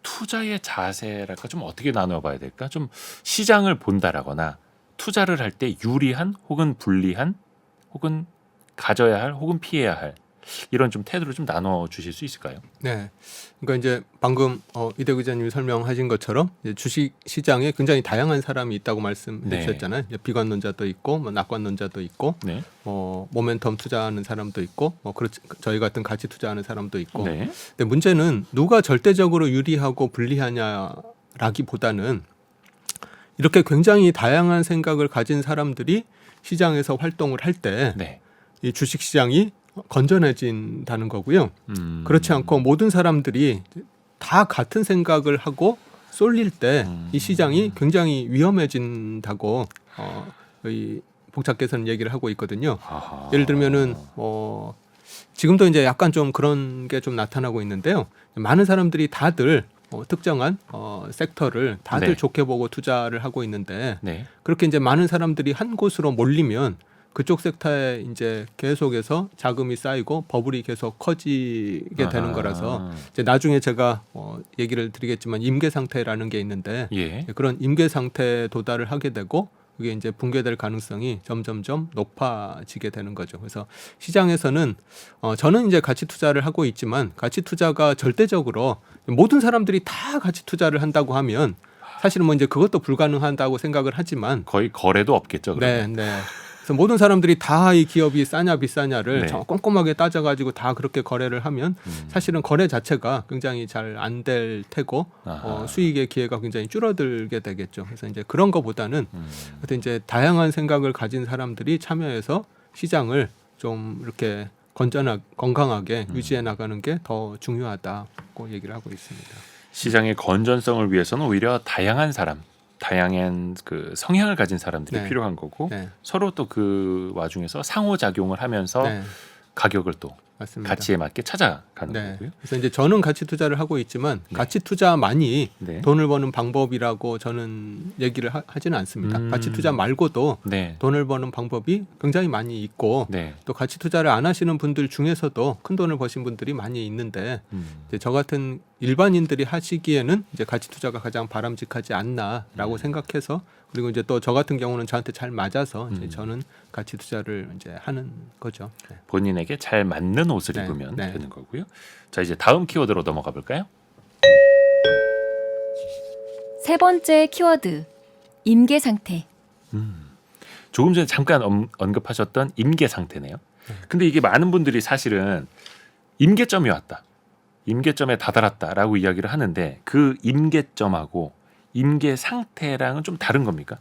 투자의 자세랄까 좀 어떻게 나눠 봐야 될까? 좀 시장을 본다라거나 투자를 할 때 유리한 혹은 불리한 혹은 가져야 할 혹은 피해야 할 이런 좀 태도를 좀 나눠 주실 수 있을까요? 네. 그러니까 이제 방금 이대 기자님이 설명하신 것처럼 이제 주식 시장에 굉장히 다양한 사람이 있다고 말씀해 네. 주셨잖아요. 이제 비관론자도 있고 뭐 낙관론자도 있고 네. 모멘텀 투자하는 사람도 있고 그렇지 저희 같은 가치 투자하는 사람도 있고. 네. 근데 문제는 누가 절대적으로 유리하고 불리하냐라기보다는 이렇게 굉장히 다양한 생각을 가진 사람들이 시장에서 활동을 할 때 이 네. 주식 시장이 건전해진다는 거고요. 그렇지 않고 모든 사람들이 다 같은 생각을 하고 쏠릴 때 이 시장이 굉장히 위험해진다고 이 복잡계에서는 얘기를 하고 있거든요. 아하. 예를 들면은 지금도 이제 약간 좀 그런 게 좀 나타나고 있는데요. 많은 사람들이 다들 특정한 섹터를 다들 네. 좋게 보고 투자를 하고 있는데 네. 그렇게 이제 많은 사람들이 한 곳으로 몰리면 그쪽 섹터에 이제 계속해서 자금이 쌓이고 버블이 계속 커지게 되는 아하. 거라서 이제 나중에 제가 얘기를 드리겠지만 임계 상태라는 게 있는데 예. 그런 임계 상태에 도달을 하게 되고 그게 이제 붕괴될 가능성이 점점점 높아지게 되는 거죠. 그래서 시장에서는 저는 이제 가치 투자를 하고 있지만 가치 투자가 절대적으로 모든 사람들이 다 가치 투자를 한다고 하면 사실은 뭐 이제 그것도 불가능하다고 생각을 하지만 거의 거래도 없겠죠. 그러면. 네. 그래서 모든 사람들이 다 이 기업이 싸냐 비싸냐를 네. 꼼꼼하게 따져가지고 다 그렇게 거래를 하면 사실은 거래 자체가 굉장히 잘 안 될 테고 아하. 수익의 기회가 굉장히 줄어들게 되겠죠. 그래서 이제 그런 거보다는 하여튼 이제 다양한 생각을 가진 사람들이 참여해서 시장을 좀 이렇게 건강하게 유지해 나가는 게 더 중요하다고 얘기를 하고 있습니다. 시장의 건전성을 위해서는 오히려 다양한 사람, 다양한 그 성향을 가진 사람들이 네. 필요한 거고 네. 서로 또 그 와중에서 상호작용을 하면서 네. 가격을 또 맞습니다. 가치에 맞게 찾아가는 네. 거고요. 그래서 이제 저는 가치 투자를 하고 있지만 네. 가치 투자만이 네. 돈을 버는 방법이라고 저는 얘기를 하지는 않습니다. 가치 투자 말고도 네. 돈을 버는 방법이 굉장히 많이 있고 네. 또 가치 투자를 안 하시는 분들 중에서도 큰 돈을 버신 분들이 많이 있는데 이제 저 같은 일반인들이 하시기에는 이제 가치 투자가 가장 바람직하지 않나라고 생각해서 그리고 이제 또 저 같은 경우는 저한테 잘 맞아서 이제 저는 가치 투자를 이제 하는 거죠. 네. 본인에게 잘 맞는 옷을 네. 입으면 네. 되는 거고요. 자, 이제 다음 키워드로 넘어가 볼까요? 세 번째 키워드, 임계 상태. 조금 전에 잠깐 언급하셨던 임계 상태네요. 근데 이게 많은 분들이 사실은 임계점이 왔다. 임계점에 다다랐다라고 이야기를 하는데 그 임계점하고 임계 상태랑은 좀 다른 겁니까?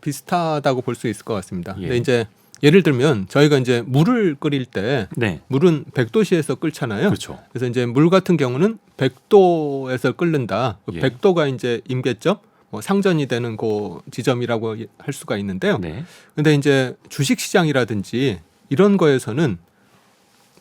비슷하다고 볼 수 있을 것 같습니다. 예. 근데 이제 예를 들면 저희가 이제 물을 끓일 때 네. 물은 100도씨에서 끓잖아요. 그렇죠. 그래서 이제 물 같은 경우는 100도에서 끓는다. 그 예. 100도가 이제 임계점, 상전이 되는 그 지점이라고 할 수가 있는데요. 네. 근데 이제 주식 시장이라든지 이런 거에서는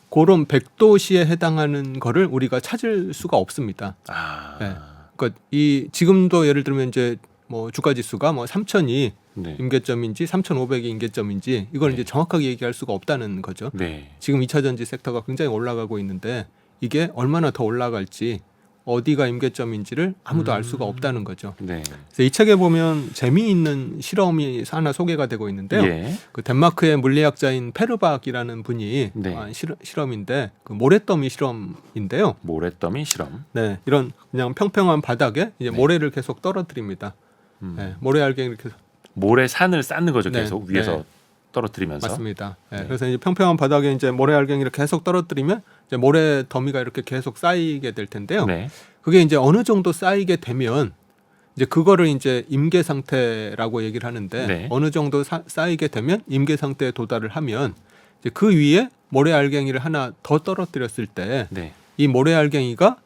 그런 100도씨에 해당하는 거를 우리가 찾을 수가 없습니다. 아. 네. 그러니까 이 지금도 예를 들면 이제 뭐 주가 지수가 뭐 3,000이 네. 임계점인지 3,500이 임계점인지 이걸 이제 정확하게 얘기할 수가 없다는 거죠. 네. 지금 2차 전지 섹터가 굉장히 올라가고 있는데 이게 얼마나 더 올라갈지 어디가 임계점인지를 아무도 알 수가 없다는 거죠. 네. 그래서 이 책에 보면 재미있는 실험이 하나 소개가 되고 있는데요. 예. 그 덴마크의 물리학자인 페르박이라는 분이 네. 한 실험인데 그 모래더미 실험인데요. 모래더미 실험. 네, 이런 그냥 평평한 바닥에 이제 네. 모래를 계속 떨어뜨립니다. 네, 모래 알갱이를 계속 모래산을 쌓는 거죠. 네. 계속 위에서 네. 떨어뜨리면서. 맞습니다. 네, 네. 그래서 이제 평평한 바닥에 이제 모래 알갱이를 계속 떨어뜨리면 이제 모래 더미가 이렇게 계속 쌓이게 될 텐데요. 네. 그게 이제 어느 정도 쌓이게 되면 이제 그거를 이제 임계 상태라고 얘기를 하는데 네. 어느 정도 쌓이게 되면 임계 상태에 도달을 하면 이제 그 위에 모래 알갱이를 하나 더 떨어뜨렸을 때 네. 이 모래 알갱이가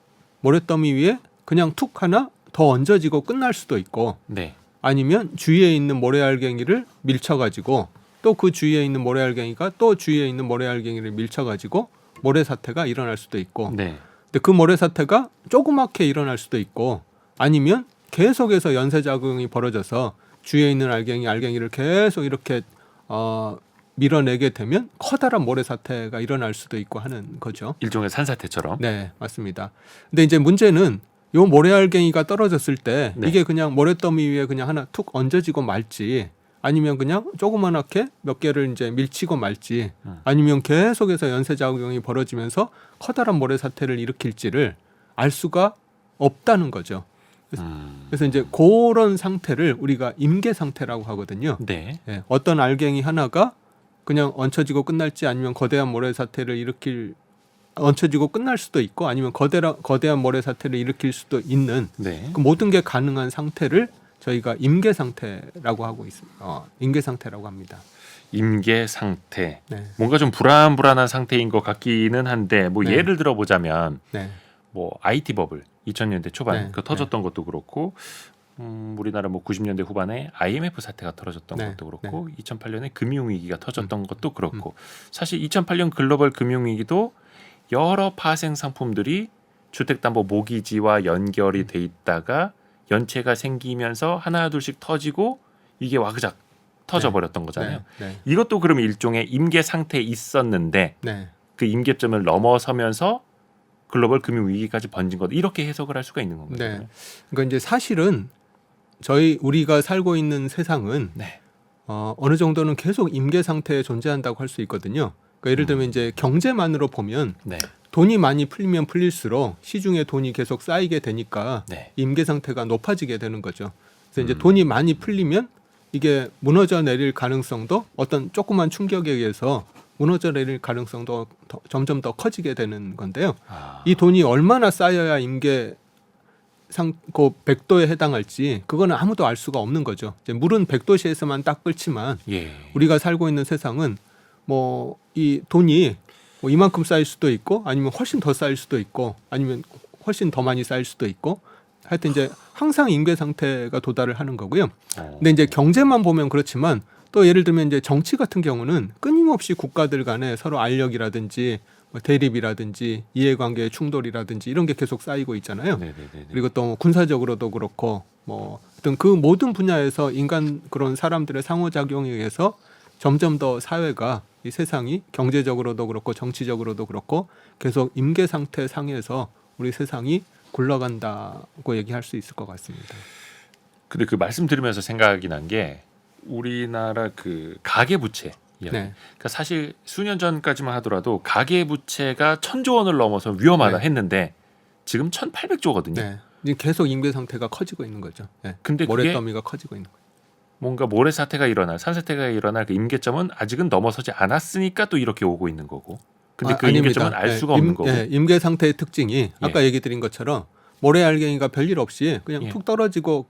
모래더미 위에 그냥 툭 하나 더 얹어지고 끝날 수도 있고 네. 아니면 주위에 있는 모래 알갱이를 밀쳐가지고 또 그 주위에 있는 모래 알갱이가 또 주위에 있는 모래 알갱이를 밀쳐가지고 모래 사태가 일어날 수도 있고 네. 근데 그 모래 사태가 조그맣게 일어날 수도 있고 아니면 계속해서 연쇄 작용이 벌어져서 주위에 있는 알갱이를 계속 이렇게 밀어내게 되면 커다란 모래 사태가 일어날 수도 있고 하는 거죠. 일종의 산사태처럼. 네, 맞습니다. 근데 이제 문제는 요 모래 알갱이가 떨어졌을 때 네. 이게 그냥 모래더미 위에 그냥 하나 툭 얹어지고 말지 아니면 그냥 조그만하게 몇 개를 이제 밀치고 말지 아니면 계속해서 연쇄 작용이 벌어지면서 커다란 모래 사태를 일으킬지를 알 수가 없다는 거죠. 그래서 이제 그런 상태를 우리가 임계 상태라고 하거든요. 네. 예, 어떤 알갱이 하나가 그냥 얹혀지고 끝날지 아니면 거대한 모래 사태를 얹혀지고 끝날 수도 있고 아니면 거대한 모래 사태를 일으킬 수도 있는 네. 그 모든 게 가능한 상태를 저희가 임계 상태라고 하고 있습니다. 임계 상태라고 합니다. 임계 상태. 네. 뭔가 좀 불안한 상태인 것 같기는 한데 뭐 네. 예를 들어 보자면 네. 뭐 IT 버블 2000년대 초반 네. 그 터졌던 것도 그렇고 우리나라 뭐 90년대 후반에 IMF 사태가 터졌던 네. 것도 그렇고 2008년에 금융위기가 터졌던 것도 그렇고 사실 2008년 글로벌 금융위기도 여러 파생 상품들이 주택담보 모기지와 연결이 돼 있다가 연체가 생기면서 하나 둘씩 터지고 이게 와그작 터져버렸던 거잖아요. 네. 이것도 그럼 일종의 임계 상태에 있었는데 네. 그 임계점을 넘어서면서 글로벌 금융 위기까지 번진 것 이렇게 해석을 할 수가 있는 건가요? 네. 그러니까 이제 사실은 우리가 살고 있는 세상은 네. 어느 정도는 계속 임계 상태에 존재한다고 할 수 있거든요. 그러니까 예를 들면 이제 경제만으로 보면 네. 돈이 많이 풀리면 풀릴수록 시중에 돈이 계속 쌓이게 되니까 네. 임계 상태가 높아지게 되는 거죠. 그래서 이제 돈이 많이 풀리면 이게 무너져 내릴 가능성도 어떤 조그만 충격에 의해서 무너져 내릴 가능성도 점점 더 커지게 되는 건데요. 이 돈이 얼마나 쌓여야 임계 그 100도에 해당할지 그거는 아무도 알 수가 없는 거죠. 이제 물은 100도씨에서만 딱 끓지만 예. 우리가 살고 있는 세상은 뭐 이 돈이 뭐 이만큼 쌓일 수도 있고 아니면 훨씬 더 쌓일 수도 있고 아니면 훨씬 더 많이 쌓일 수도 있고 하여튼 이제 항상 임계 상태가 도달을 하는 거고요. 근데 이제 경제만 보면 그렇지만 또 예를 들면 이제 정치 같은 경우는 끊임없이 국가들 간에 서로 알력이라든지 뭐 대립이라든지 이해관계 충돌이라든지 이런 게 계속 쌓이고 있잖아요. 네네네. 그리고 또 군사적으로도 그렇고 뭐 어떤 그 모든 분야에서 인간 그런 사람들의 상호작용에 의해서 점점 더 사회가 이 세상이 경제적으로도 그렇고 정치적으로도 그렇고 계속 임계 상태 상에서 우리 세상이 굴러간다고 얘기할 수 있을 것 같습니다. 근데 그 말씀 들으면서 생각이 난 게 우리나라 그 가계 부채 이야기. 네. 그러니까 사실 수년 전까지만 하더라도 가계 부채가 1,000조 원을 넘어서 위험하다 네. 했는데 지금 1,800조거든요. 네. 지금 계속 임계 상태가 커지고 있는 거죠. 네. 근데 그게 모래더미가 커지고 있는 거죠. 뭔가 모래 사태가 일어날 산사태가 일어날 그 임계점은 아직은 넘어서지 않았으니까 또 이렇게 오고 있는 거고. 근데 그 아닙니다. 임계점은 알 수가 없는 거고. 임계 상태의 특징이 아까 얘기 드린 것처럼 모래 알갱이가 별일 없이 그냥 예. 툭 떨어지고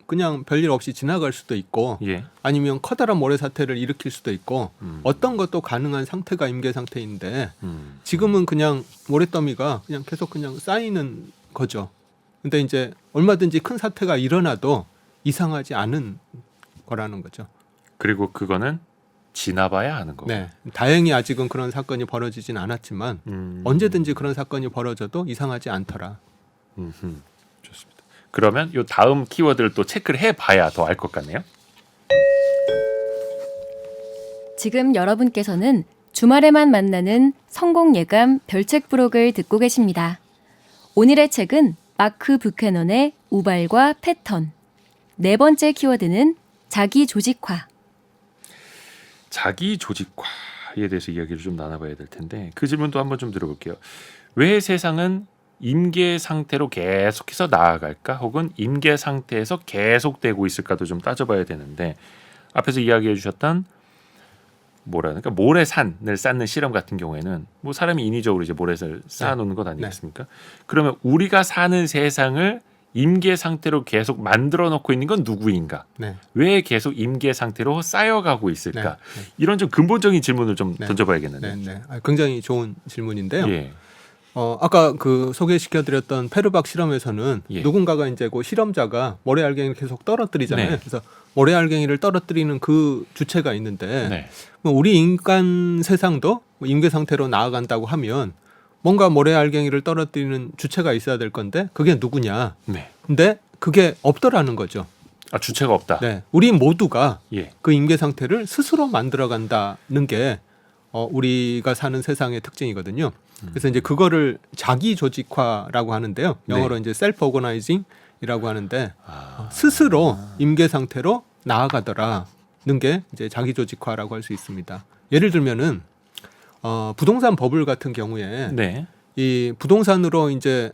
그냥 별일 없이 지나갈 수도 있고 예. 아니면 커다란 모래 사태를 일으킬 수도 있고 어떤 것도 가능한 상태가 임계 상태인데 지금은 그냥 모래더미가 그냥 계속 그냥 쌓이는 거죠. 근데 이제 얼마든지 큰 사태가 일어나도 이상하지 않은 거라는 거죠. 그리고 그거는 지나봐야 아는 거고. 네, 다행히 아직은 그런 사건이 벌어지진 않았지만 언제든지 그런 사건이 벌어져도 이상하지 않더라. 좋습니다. 그러면 요 다음 키워드를 또 체크를 해봐야 더 알 것 같네요. 지금 여러분께서는 주말에만 만나는 성공 예감 별책 부록을 듣고 계십니다. 오늘의 책은 마크 뷰캐넌의 우발과 패턴. 네 번째 키워드는 자기 조직화. 자기 조직화에 대해서 이야기를 좀 나눠봐야 될 텐데 그 질문도 한번 좀 들어볼게요. 왜 세상은 임계 상태로 계속해서 나아갈까? 혹은 임계 상태에서 계속되고 있을까도 좀 따져봐야 되는데 앞에서 이야기해 주셨던 그러니까 모래산을 쌓는 실험 같은 경우에는 뭐 사람이 인위적으로 이제 모래를 쌓아놓는 것 아니겠습니까? 그러면 우리가 사는 세상을 임계 상태로 계속 만들어 놓고 있는 건 누구인가? 네. 왜 계속 임계 상태로 쌓여가고 있을까? 네. 이런 좀 근본적인 질문을 좀 네. 던져봐야겠는데. 네. 굉장히 좋은 질문인데요. 예. 아까 그 소개시켜드렸던 페르박 실험에서는 예. 누군가가 이제 그 실험자가 모래알갱이를 계속 떨어뜨리잖아요. 네. 그래서 모래알갱이를 떨어뜨리는 그 주체가 있는데 네. 뭐 우리 인간 세상도 뭐 임계 상태로 나아간다고 하면 뭔가 모래알갱이를 떨어뜨리는 주체가 있어야 될 건데 그게 누구냐? 네. 근데 그게 없더라는 거죠. 아 주체가 없다. 네, 우리 모두가 예. 그 임계 상태를 스스로 만들어간다는 게 우리가 사는 세상의 특징이거든요. 그래서 이제 그거를 자기 조직화라고 하는데요. 영어로 네. 이제 셀프 오거나이징이라고 하는데 스스로 임계 상태로 나아가더라는 게 이제 자기 조직화라고 할 수 있습니다. 예를 들면은 부동산 버블 같은 경우에 네. 이 부동산으로 이제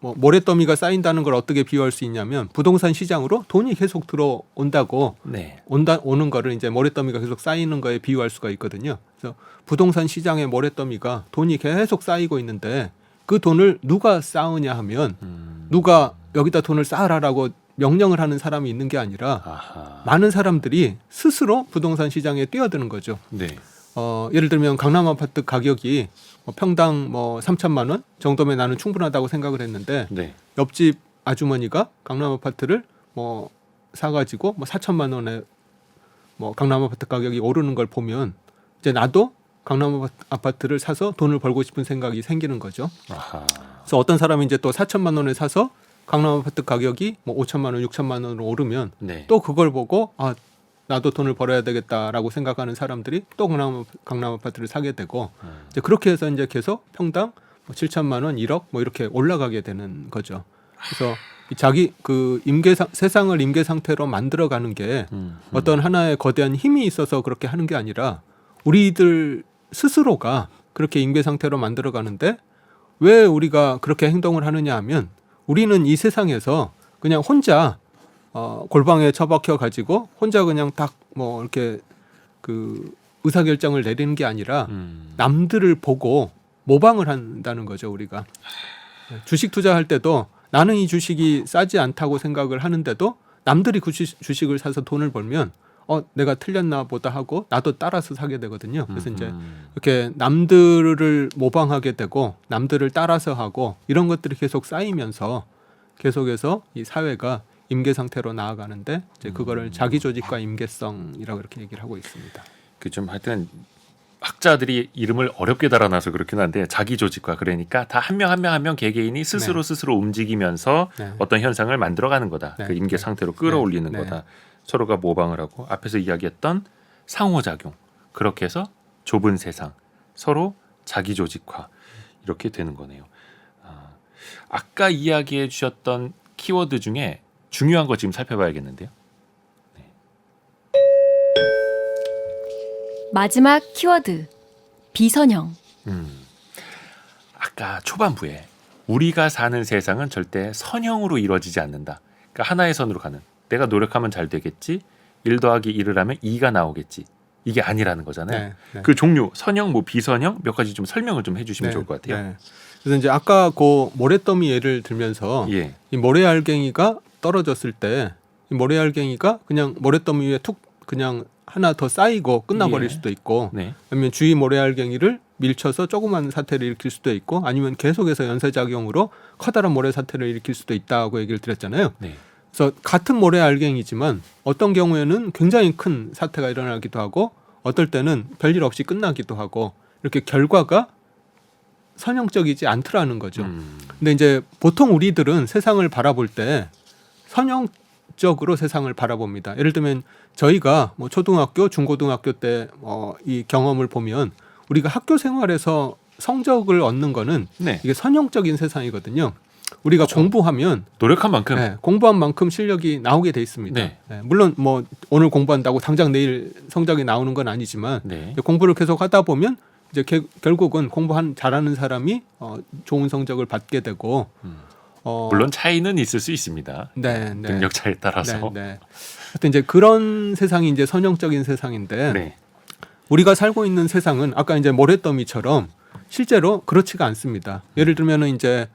뭐 모래더미가 쌓인다는 걸 어떻게 비유할 수 있냐면 부동산 시장으로 돈이 계속 들어온다고 네. 오는 거를 이제 모래더미가 계속 쌓이는 거에 비유할 수가 있거든요. 그래서 부동산 시장의 모래더미가 돈이 계속 쌓이고 있는데 그 돈을 누가 쌓으냐 하면 누가 여기다 돈을 쌓으라라고 명령을 하는 사람이 있는 게 아니라 아하. 많은 사람들이 스스로 부동산 시장에 뛰어드는 거죠. 네. 예를 들면 강남 아파트 가격이 평당 3천만 원 정도면 나는 충분하다고 생각을 했는데 네. 옆집 아주머니가 강남 아파트를 사가지고 4천만 원에 강남 아파트 가격이 오르는 걸 보면 이제 나도 강남 아파트를 사서 돈을 벌고 싶은 생각이 생기는 거죠. 아하. 그래서 어떤 사람이 이제 또 4천만 원에 사서 강남 아파트 가격이 5천만 원, 6천만 원으로 오르면 네. 또 그걸 보고 나도 돈을 벌어야 되겠다라고 생각하는 사람들이 또 강남 아파트를 사게 되고 이제 그렇게 해서 이제 계속 평당 7천만 원, 1억 이렇게 올라가게 되는 거죠. 그래서 이 자기 그 세상을 임계 상태로 만들어가는 게 어떤 하나의 거대한 힘이 있어서 그렇게 하는 게 아니라 우리들 스스로가 그렇게 임계 상태로 만들어가는데 왜 우리가 그렇게 행동을 하느냐 하면 우리는 이 세상에서 그냥 혼자 골방에 처박혀 가지고 혼자 그냥 딱 이렇게 그 의사결정을 내리는 게 아니라 남들을 보고 모방을 한다는 거죠. 우리가 주식 투자할 때도 나는 이 주식이 싸지 않다고 생각을 하는데도 남들이 그 주식을 사서 돈을 벌면 내가 틀렸나 보다 하고 나도 따라서 사게 되거든요. 그래서 이제 이렇게 남들을 모방하게 되고 남들을 따라서 하고 이런 것들이 계속 쌓이면서 계속해서 이 사회가 임계 상태로 나아가는데 이제 그거를 자기 조직과 임계성이라고 이렇게 얘기를 하고 있습니다. 그 좀 하여튼 학자들이 이름을 어렵게 달아놔서 그렇긴 한데 자기 조직화 그러니까 다 한 명 한 명 개개인이 스스로 움직이면서 네. 어떤 현상을 만들어가는 거다. 네. 그 임계 네. 상태로 끌어올리는 네. 거다. 서로가 모방을 하고 앞에서 이야기했던 상호작용 그렇게 해서 좁은 세상 서로 자기 조직화 이렇게 되는 거네요. 아까 이야기해 주셨던 키워드 중에 중요한 거 지금 살펴봐야겠는데요. 마지막 키워드. 비선형. 아까 초반부에 우리가 사는 세상은 절대 선형으로 이루어지지 않는다. 그러니까 하나의 선으로 가는. 내가 노력하면 잘 되겠지. 1 더하기 1을 하면 2가 나오겠지. 이게 아니라는 거잖아요. 네, 네. 그 종류 선형, 비선형 몇 가지 좀 설명을 좀 해주시면 좋을 것 같아요. 네. 그래서 이제 아까 그 모래더미 예를 들면서 예. 이 모래알갱이가 떨어졌을 때 이 모래알갱이가 그냥 모래더미 위에 툭 그냥 하나 더 쌓이고 끝나버릴 예. 수도 있고 네. 아니면 주위 모래알갱이를 밀쳐서 조그만 사태를 일으킬 수도 있고 아니면 계속해서 연쇄작용으로 커다란 모래 사태를 일으킬 수도 있다고 얘기를 드렸잖아요. 네. 그래서 같은 모래알갱이지만 어떤 경우에는 굉장히 큰 사태가 일어나기도 하고 어떨 때는 별일 없이 끝나기도 하고 이렇게 결과가 선형적이지 않더라는 거죠. 근데 이제 보통 우리들은 세상을 바라볼 때 적으로 세상을 바라봅니다. 예를 들면 저희가 뭐 초등학교, 중고등학교 때 이 경험을 보면 우리가 학교 생활에서 성적을 얻는 거는 네. 이게 선형적인 세상이거든요. 우리가 그렇죠. 공부하면 노력한 만큼 공부한 만큼 실력이 나오게 돼 있습니다. 네. 물론 뭐 오늘 공부한다고 당장 내일 성적이 나오는 건 아니지만 네. 공부를 계속 하다 보면 이제 결국은 잘하는 사람이 좋은 성적을 받게 되고 물론 차이는 있을 수 있습니다. 네, 네. 능력 차에 따라서. 네, 네. 하여튼 이제 그런 세상이 이제 선형적인 세상인데 네. 우리가 살고 있는 세상은 아까 이제 모래더미처럼 실제로 그렇지가 않습니다. 예를 들면은 이제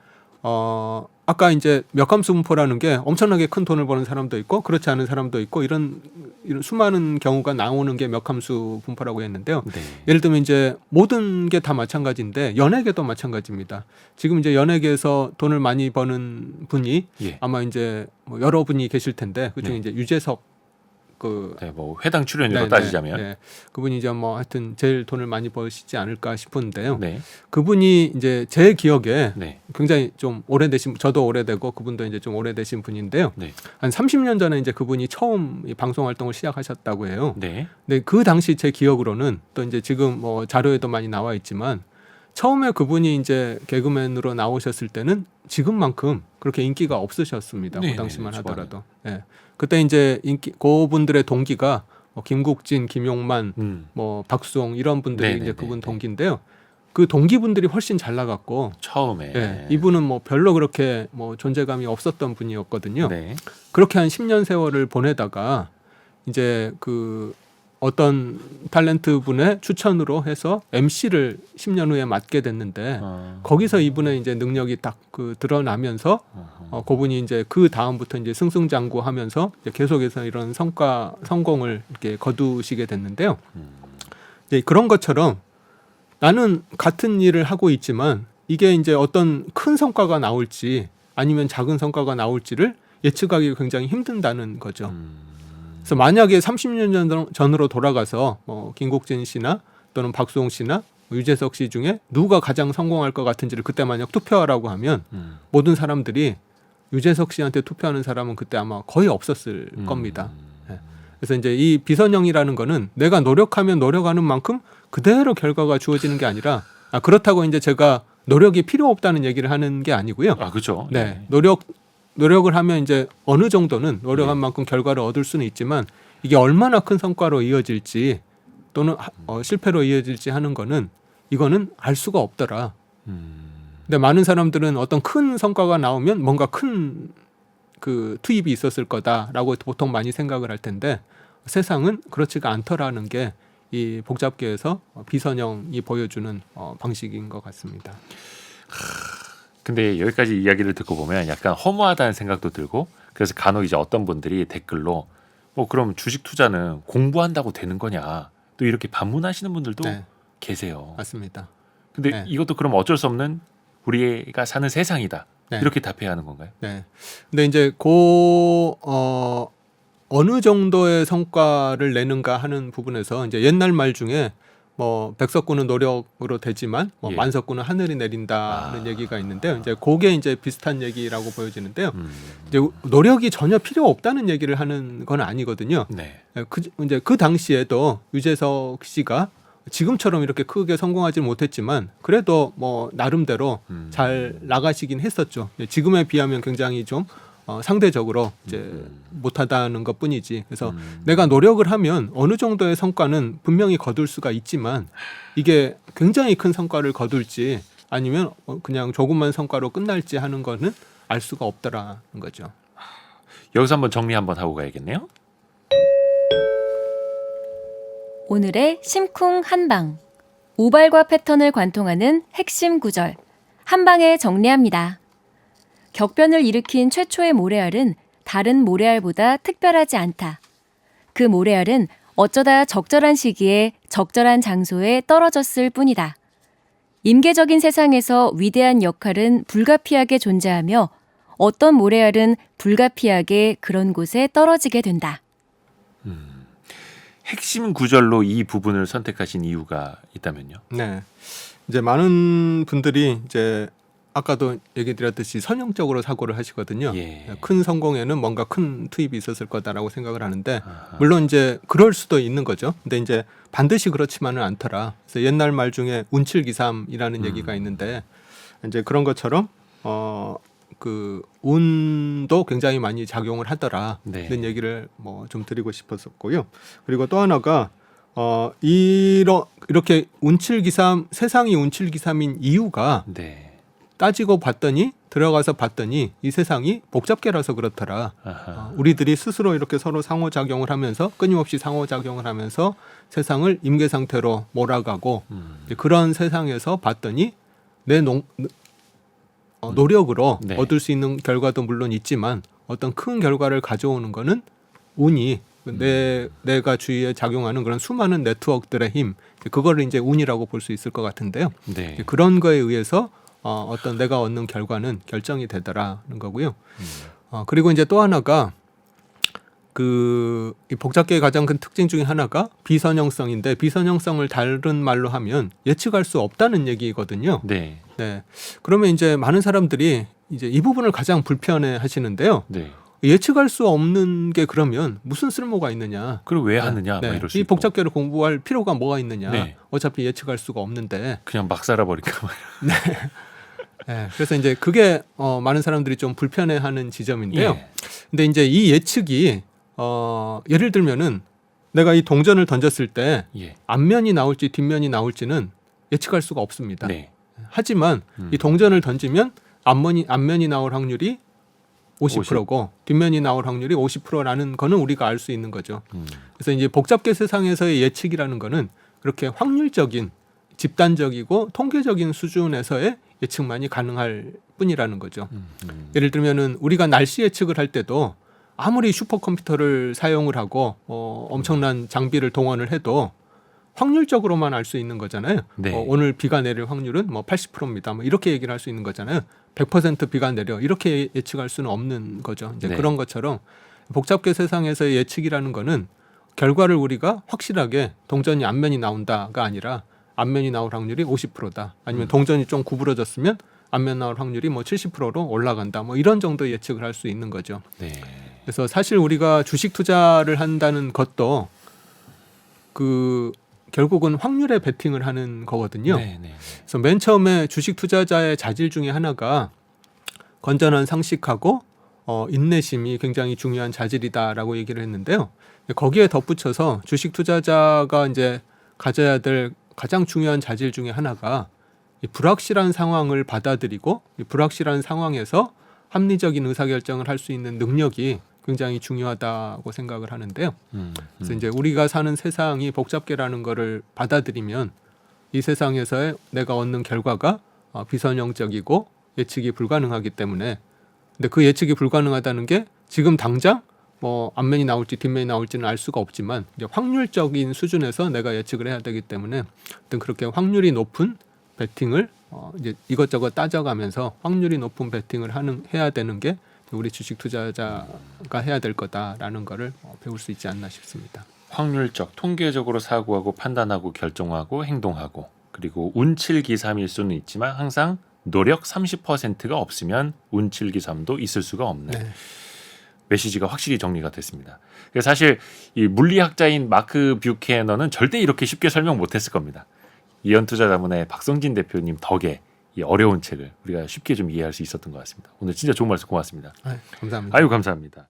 아까 이제 역함수 분포라는 게 엄청나게 큰 돈을 버는 사람도 있고 그렇지 않은 사람도 있고 이런 수많은 경우가 나오는 게 역함수 분포라고 했는데요. 네. 예를 들면 이제 모든 게 다 마찬가지인데 연예계도 마찬가지입니다. 지금 이제 연예계에서 돈을 많이 버는 분이 예. 아마 이제 뭐 여러 분이 계실 텐데 그중에 네. 이제 유재석 네, 뭐 회당 출연료로 네, 따지자면 네. 그분이 이제 뭐 하여튼 제일 돈을 많이 버시지 않을까 싶은데요. 네. 그분이 이제 제 기억에 네. 굉장히 좀 오래되신, 저도 오래되고 그분도 이제 좀 오래되신 분인데요. 네. 한 30년 전에 이제 그분이 처음 이 방송 활동을 시작하셨다고 해요. 네. 근데 그 당시 제 기억으로는 또 이제 지금 뭐 자료에도 많이 나와 있지만 처음에 그분이 이제 개그맨으로 나오셨을 때는 지금만큼 그렇게 인기가 없으셨습니다. 네, 그 당시만 네, 하더라도. 예. 그때 이제 그분들의 동기가 뭐 김국진, 김용만, 뭐 박수홍 이런 분들이 네, 이제 네, 그분 네, 동기인데요. 그 동기분들이 훨씬 잘 나갔고 처음에 예, 이분은 뭐 별로 그렇게 뭐 존재감이 없었던 분이었거든요. 네. 그렇게 한 10년 세월을 보내다가 이제 그 어떤 탤런트 분의 추천으로 해서 MC를 10년 후에 맡게 됐는데 거기서 이분의 이제 능력이 딱 그 드러나면서 그분이 이제 그 다음부터 이제 승승장구하면서 이제 계속해서 이런 성공을 이렇게 거두시게 됐는데요. 이제 그런 것처럼 나는 같은 일을 하고 있지만 이게 이제 어떤 큰 성과가 나올지 아니면 작은 성과가 나올지를 예측하기 굉장히 힘든다는 거죠. 그래서 만약에 30년 전으로 돌아가서 김국진 씨나 또는 박수홍 씨나 유재석 씨 중에 누가 가장 성공할 것 같은지를 그때 만약 투표하라고 하면 모든 사람들이 유재석 씨한테 투표하는 사람은 그때 아마 거의 없었을 겁니다. 예. 그래서 이제 이 비선형이라는 거는 내가 노력하면 노력하는 만큼 그대로 결과가 주어지는 게 아니라 그렇다고 이제 제가 노력이 필요 없다는 얘기를 하는 게 아니고요. 아, 그렇죠. 네. 노력을 하면 이제 어느 정도는 노력한 만큼 결과를 얻을 수는 있지만 이게 얼마나 큰 성과로 이어질지 또는 실패로 이어질지 하는 거는 이거는 알 수가 없더라. 근데 많은 사람들은 어떤 큰 성과가 나오면 뭔가 큰 그 투입이 있었을 거다라고 보통 많이 생각을 할 텐데 세상은 그렇지가 않더라는 게 이 복잡계에서 비선형이 보여주는 방식인 것 같습니다. 근데 여기까지 이야기를 듣고 보면 약간 허무하다는 생각도 들고 그래서 간혹 이제 어떤 분들이 댓글로 그럼 주식 투자는 공부한다고 되는 거냐 또 이렇게 반문하시는 분들도 네. 계세요. 맞습니다. 근데 네. 이것도 그럼 어쩔 수 없는 우리가 사는 세상이다. 네. 이렇게 답해야 하는 건가요? 네. 근데 이제 어느 정도의 성과를 내는가 하는 부분에서 이제 옛날 말 중에 백석구는 노력으로 되지만 예. 만석구는 하늘이 내린다는 얘기가 있는데요. 이제 그게 이제 비슷한 얘기라고 보여지는데요. 이제 노력이 전혀 필요 없다는 얘기를 하는 건 아니거든요. 네. 이제 그 당시에도 유재석 씨가 지금처럼 이렇게 크게 성공하지 못했지만 그래도 나름대로 잘 나가시긴 했었죠. 지금에 비하면 굉장히 좀 상대적으로 이제 못하다는 것뿐이지. 그래서 내가 노력을 하면 어느 정도의 성과는 분명히 거둘 수가 있지만 이게 굉장히 큰 성과를 거둘지 아니면 그냥 조금만 성과로 끝날지 하는 거는 알 수가 없더라는 거죠. 여기서 한번 정리 한번 하고 가야겠네요. 오늘의 심쿵 한방. 우발과 패턴을 관통하는 핵심 구절. 한방에 정리합니다. 격변을 일으킨 최초의 모래알은 다른 모래알보다 특별하지 않다. 그 모래알은 어쩌다 적절한 시기에 적절한 장소에 떨어졌을 뿐이다. 임계적인 세상에서 위대한 역할은 불가피하게 존재하며 어떤 모래알은 불가피하게 그런 곳에 떨어지게 된다. 핵심 구절로 이 부분을 선택하신 이유가 있다면요? 네. 이제 많은 분들이 이제 아까도 얘기 드렸듯이 선형적으로 사고를 하시거든요. 예. 큰 성공에는 뭔가 큰 투입이 있었을 거다라고 생각을 하는데 아하. 물론 이제 그럴 수도 있는 거죠. 근데 이제 반드시 그렇지만은 않더라. 그래서 옛날 말 중에 운칠기삼이라는 얘기가 있는데 이제 그런 것처럼 그 운도 굉장히 많이 작용을 하더라는 네. 얘기를 뭐 좀 드리고 싶었었고요. 그리고 또 하나가 이렇게 운칠기삼 세상이 운칠기삼인 이유가 네. 따지고 봤더니 들어가서 봤더니 이 세상이 복잡계라서 그렇더라. 아하. 우리들이 스스로 이렇게 서로 상호작용을 하면서 끊임없이 상호작용을 하면서 세상을 임계 상태로 몰아가고 이제 그런 세상에서 봤더니 내 노력으로 네. 얻을 수 있는 결과도 물론 있지만 어떤 큰 결과를 가져오는 거는 운이 내가 주위에 작용하는 그런 수많은 네트워크들의 힘 그거를 이제 운이라고 볼 수 있을 것 같은데요. 네. 그런 거에 의해서 어떤 내가 얻는 결과는 결정이 되더라는 거고요. 그리고 이제 또 하나가 이 복잡계의 가장 큰 특징 중에 하나가 비선형성인데 비선형성을 다른 말로 하면 예측할 수 없다는 얘기거든요. 네. 네. 그러면 이제 많은 사람들이 이제 이 부분을 가장 불편해 하시는데요. 네. 예측할 수 없는 게 그러면 무슨 쓸모가 있느냐? 그걸 왜 하느냐? 네. 뭐 이럴 수 이 있고. 복잡계를 공부할 필요가 뭐가 있느냐? 네. 어차피 예측할 수가 없는데. 그냥 막 살아버릴까 봐. 네. 그래서 이제 그게 많은 사람들이 좀 불편해하는 지점인데요. 예. 근데 이제 이 예측이 예를 들면은 내가 이 동전을 던졌을 때 예. 앞면이 나올지 뒷면이 나올지는 예측할 수가 없습니다. 네. 하지만 이 동전을 던지면 앞면이 나올 확률이 50%고 뒷면이 나올 확률이 50%라는 거는 우리가 알 수 있는 거죠. 그래서 이제 복잡계 세상에서의 예측이라는 거는 그렇게 확률적인 집단적이고 통계적인 수준에서의 예측만이 가능할 뿐이라는 거죠. 예를 들면은 우리가 날씨 예측을 할 때도 아무리 슈퍼컴퓨터를 사용을 하고 엄청난 장비를 동원을 해도 확률적으로만 알 수 있는 거잖아요. 네. 오늘 비가 내릴 확률은 뭐 80%입니다. 뭐 이렇게 얘기를 할 수 있는 거잖아요. 100% 비가 내려 이렇게 예측할 수는 없는 거죠. 이제 네. 그런 것처럼 복잡계 세상에서의 예측이라는 거는 결과를 우리가 확실하게 동전이 앞면이 나온다가 아니라 앞면이 나올 확률이 50%다. 아니면 동전이 좀 구부러졌으면 앞면 나올 확률이 뭐 70%로 올라간다. 뭐 이런 정도 예측을 할 수 있는 거죠. 네. 그래서 사실 우리가 주식 투자를 한다는 것도 결국은 확률에 베팅을 하는 거거든요. 네. 네. 그래서 맨 처음에 주식 투자자의 자질 중에 하나가 건전한 상식하고 인내심이 굉장히 중요한 자질이다라고 얘기를 했는데요. 거기에 덧붙여서 주식 투자자가 이제 가져야 될 가장 중요한 자질 중에 하나가 이 불확실한 상황을 받아들이고 이 불확실한 상황에서 합리적인 의사결정을 할 수 있는 능력이 굉장히 중요하다고 생각을 하는데요. 그래서 이제 우리가 사는 세상이 복잡계라는 거를 받아들이면 이 세상에서의 내가 얻는 결과가 비선형적이고 예측이 불가능하기 때문에 근데 그 예측이 불가능하다는 게 지금 당장 뭐 앞면이 나올지 뒷면이 나올지는 알 수가 없지만 이제 확률적인 수준에서 내가 예측을 해야 되기 때문에 어떤 그렇게 확률이 높은 베팅을 이제 이것저것 따져가면서 확률이 높은 베팅을 해야 되는 게 우리 주식 투자자가 해야 될 거다라는 거를 배울 수 있지 않나 싶습니다. 확률적, 통계적으로 사고하고 판단하고 결정하고 행동하고 그리고 운칠기삼일 수는 있지만 항상 노력 30%가 없으면 운칠기삼도 있을 수가 없는 네. 메시지가 확실히 정리가 됐습니다. 사실 이 물리학자인 마크 뷰캐너는 절대 이렇게 쉽게 설명 못했을 겁니다. 이현투자자문의 박성진 대표님 덕에 이 어려운 책을 우리가 쉽게 좀 이해할 수 있었던 것 같습니다. 오늘 진짜 좋은 말씀 고맙습니다. 감사합니다. 아유 감사합니다.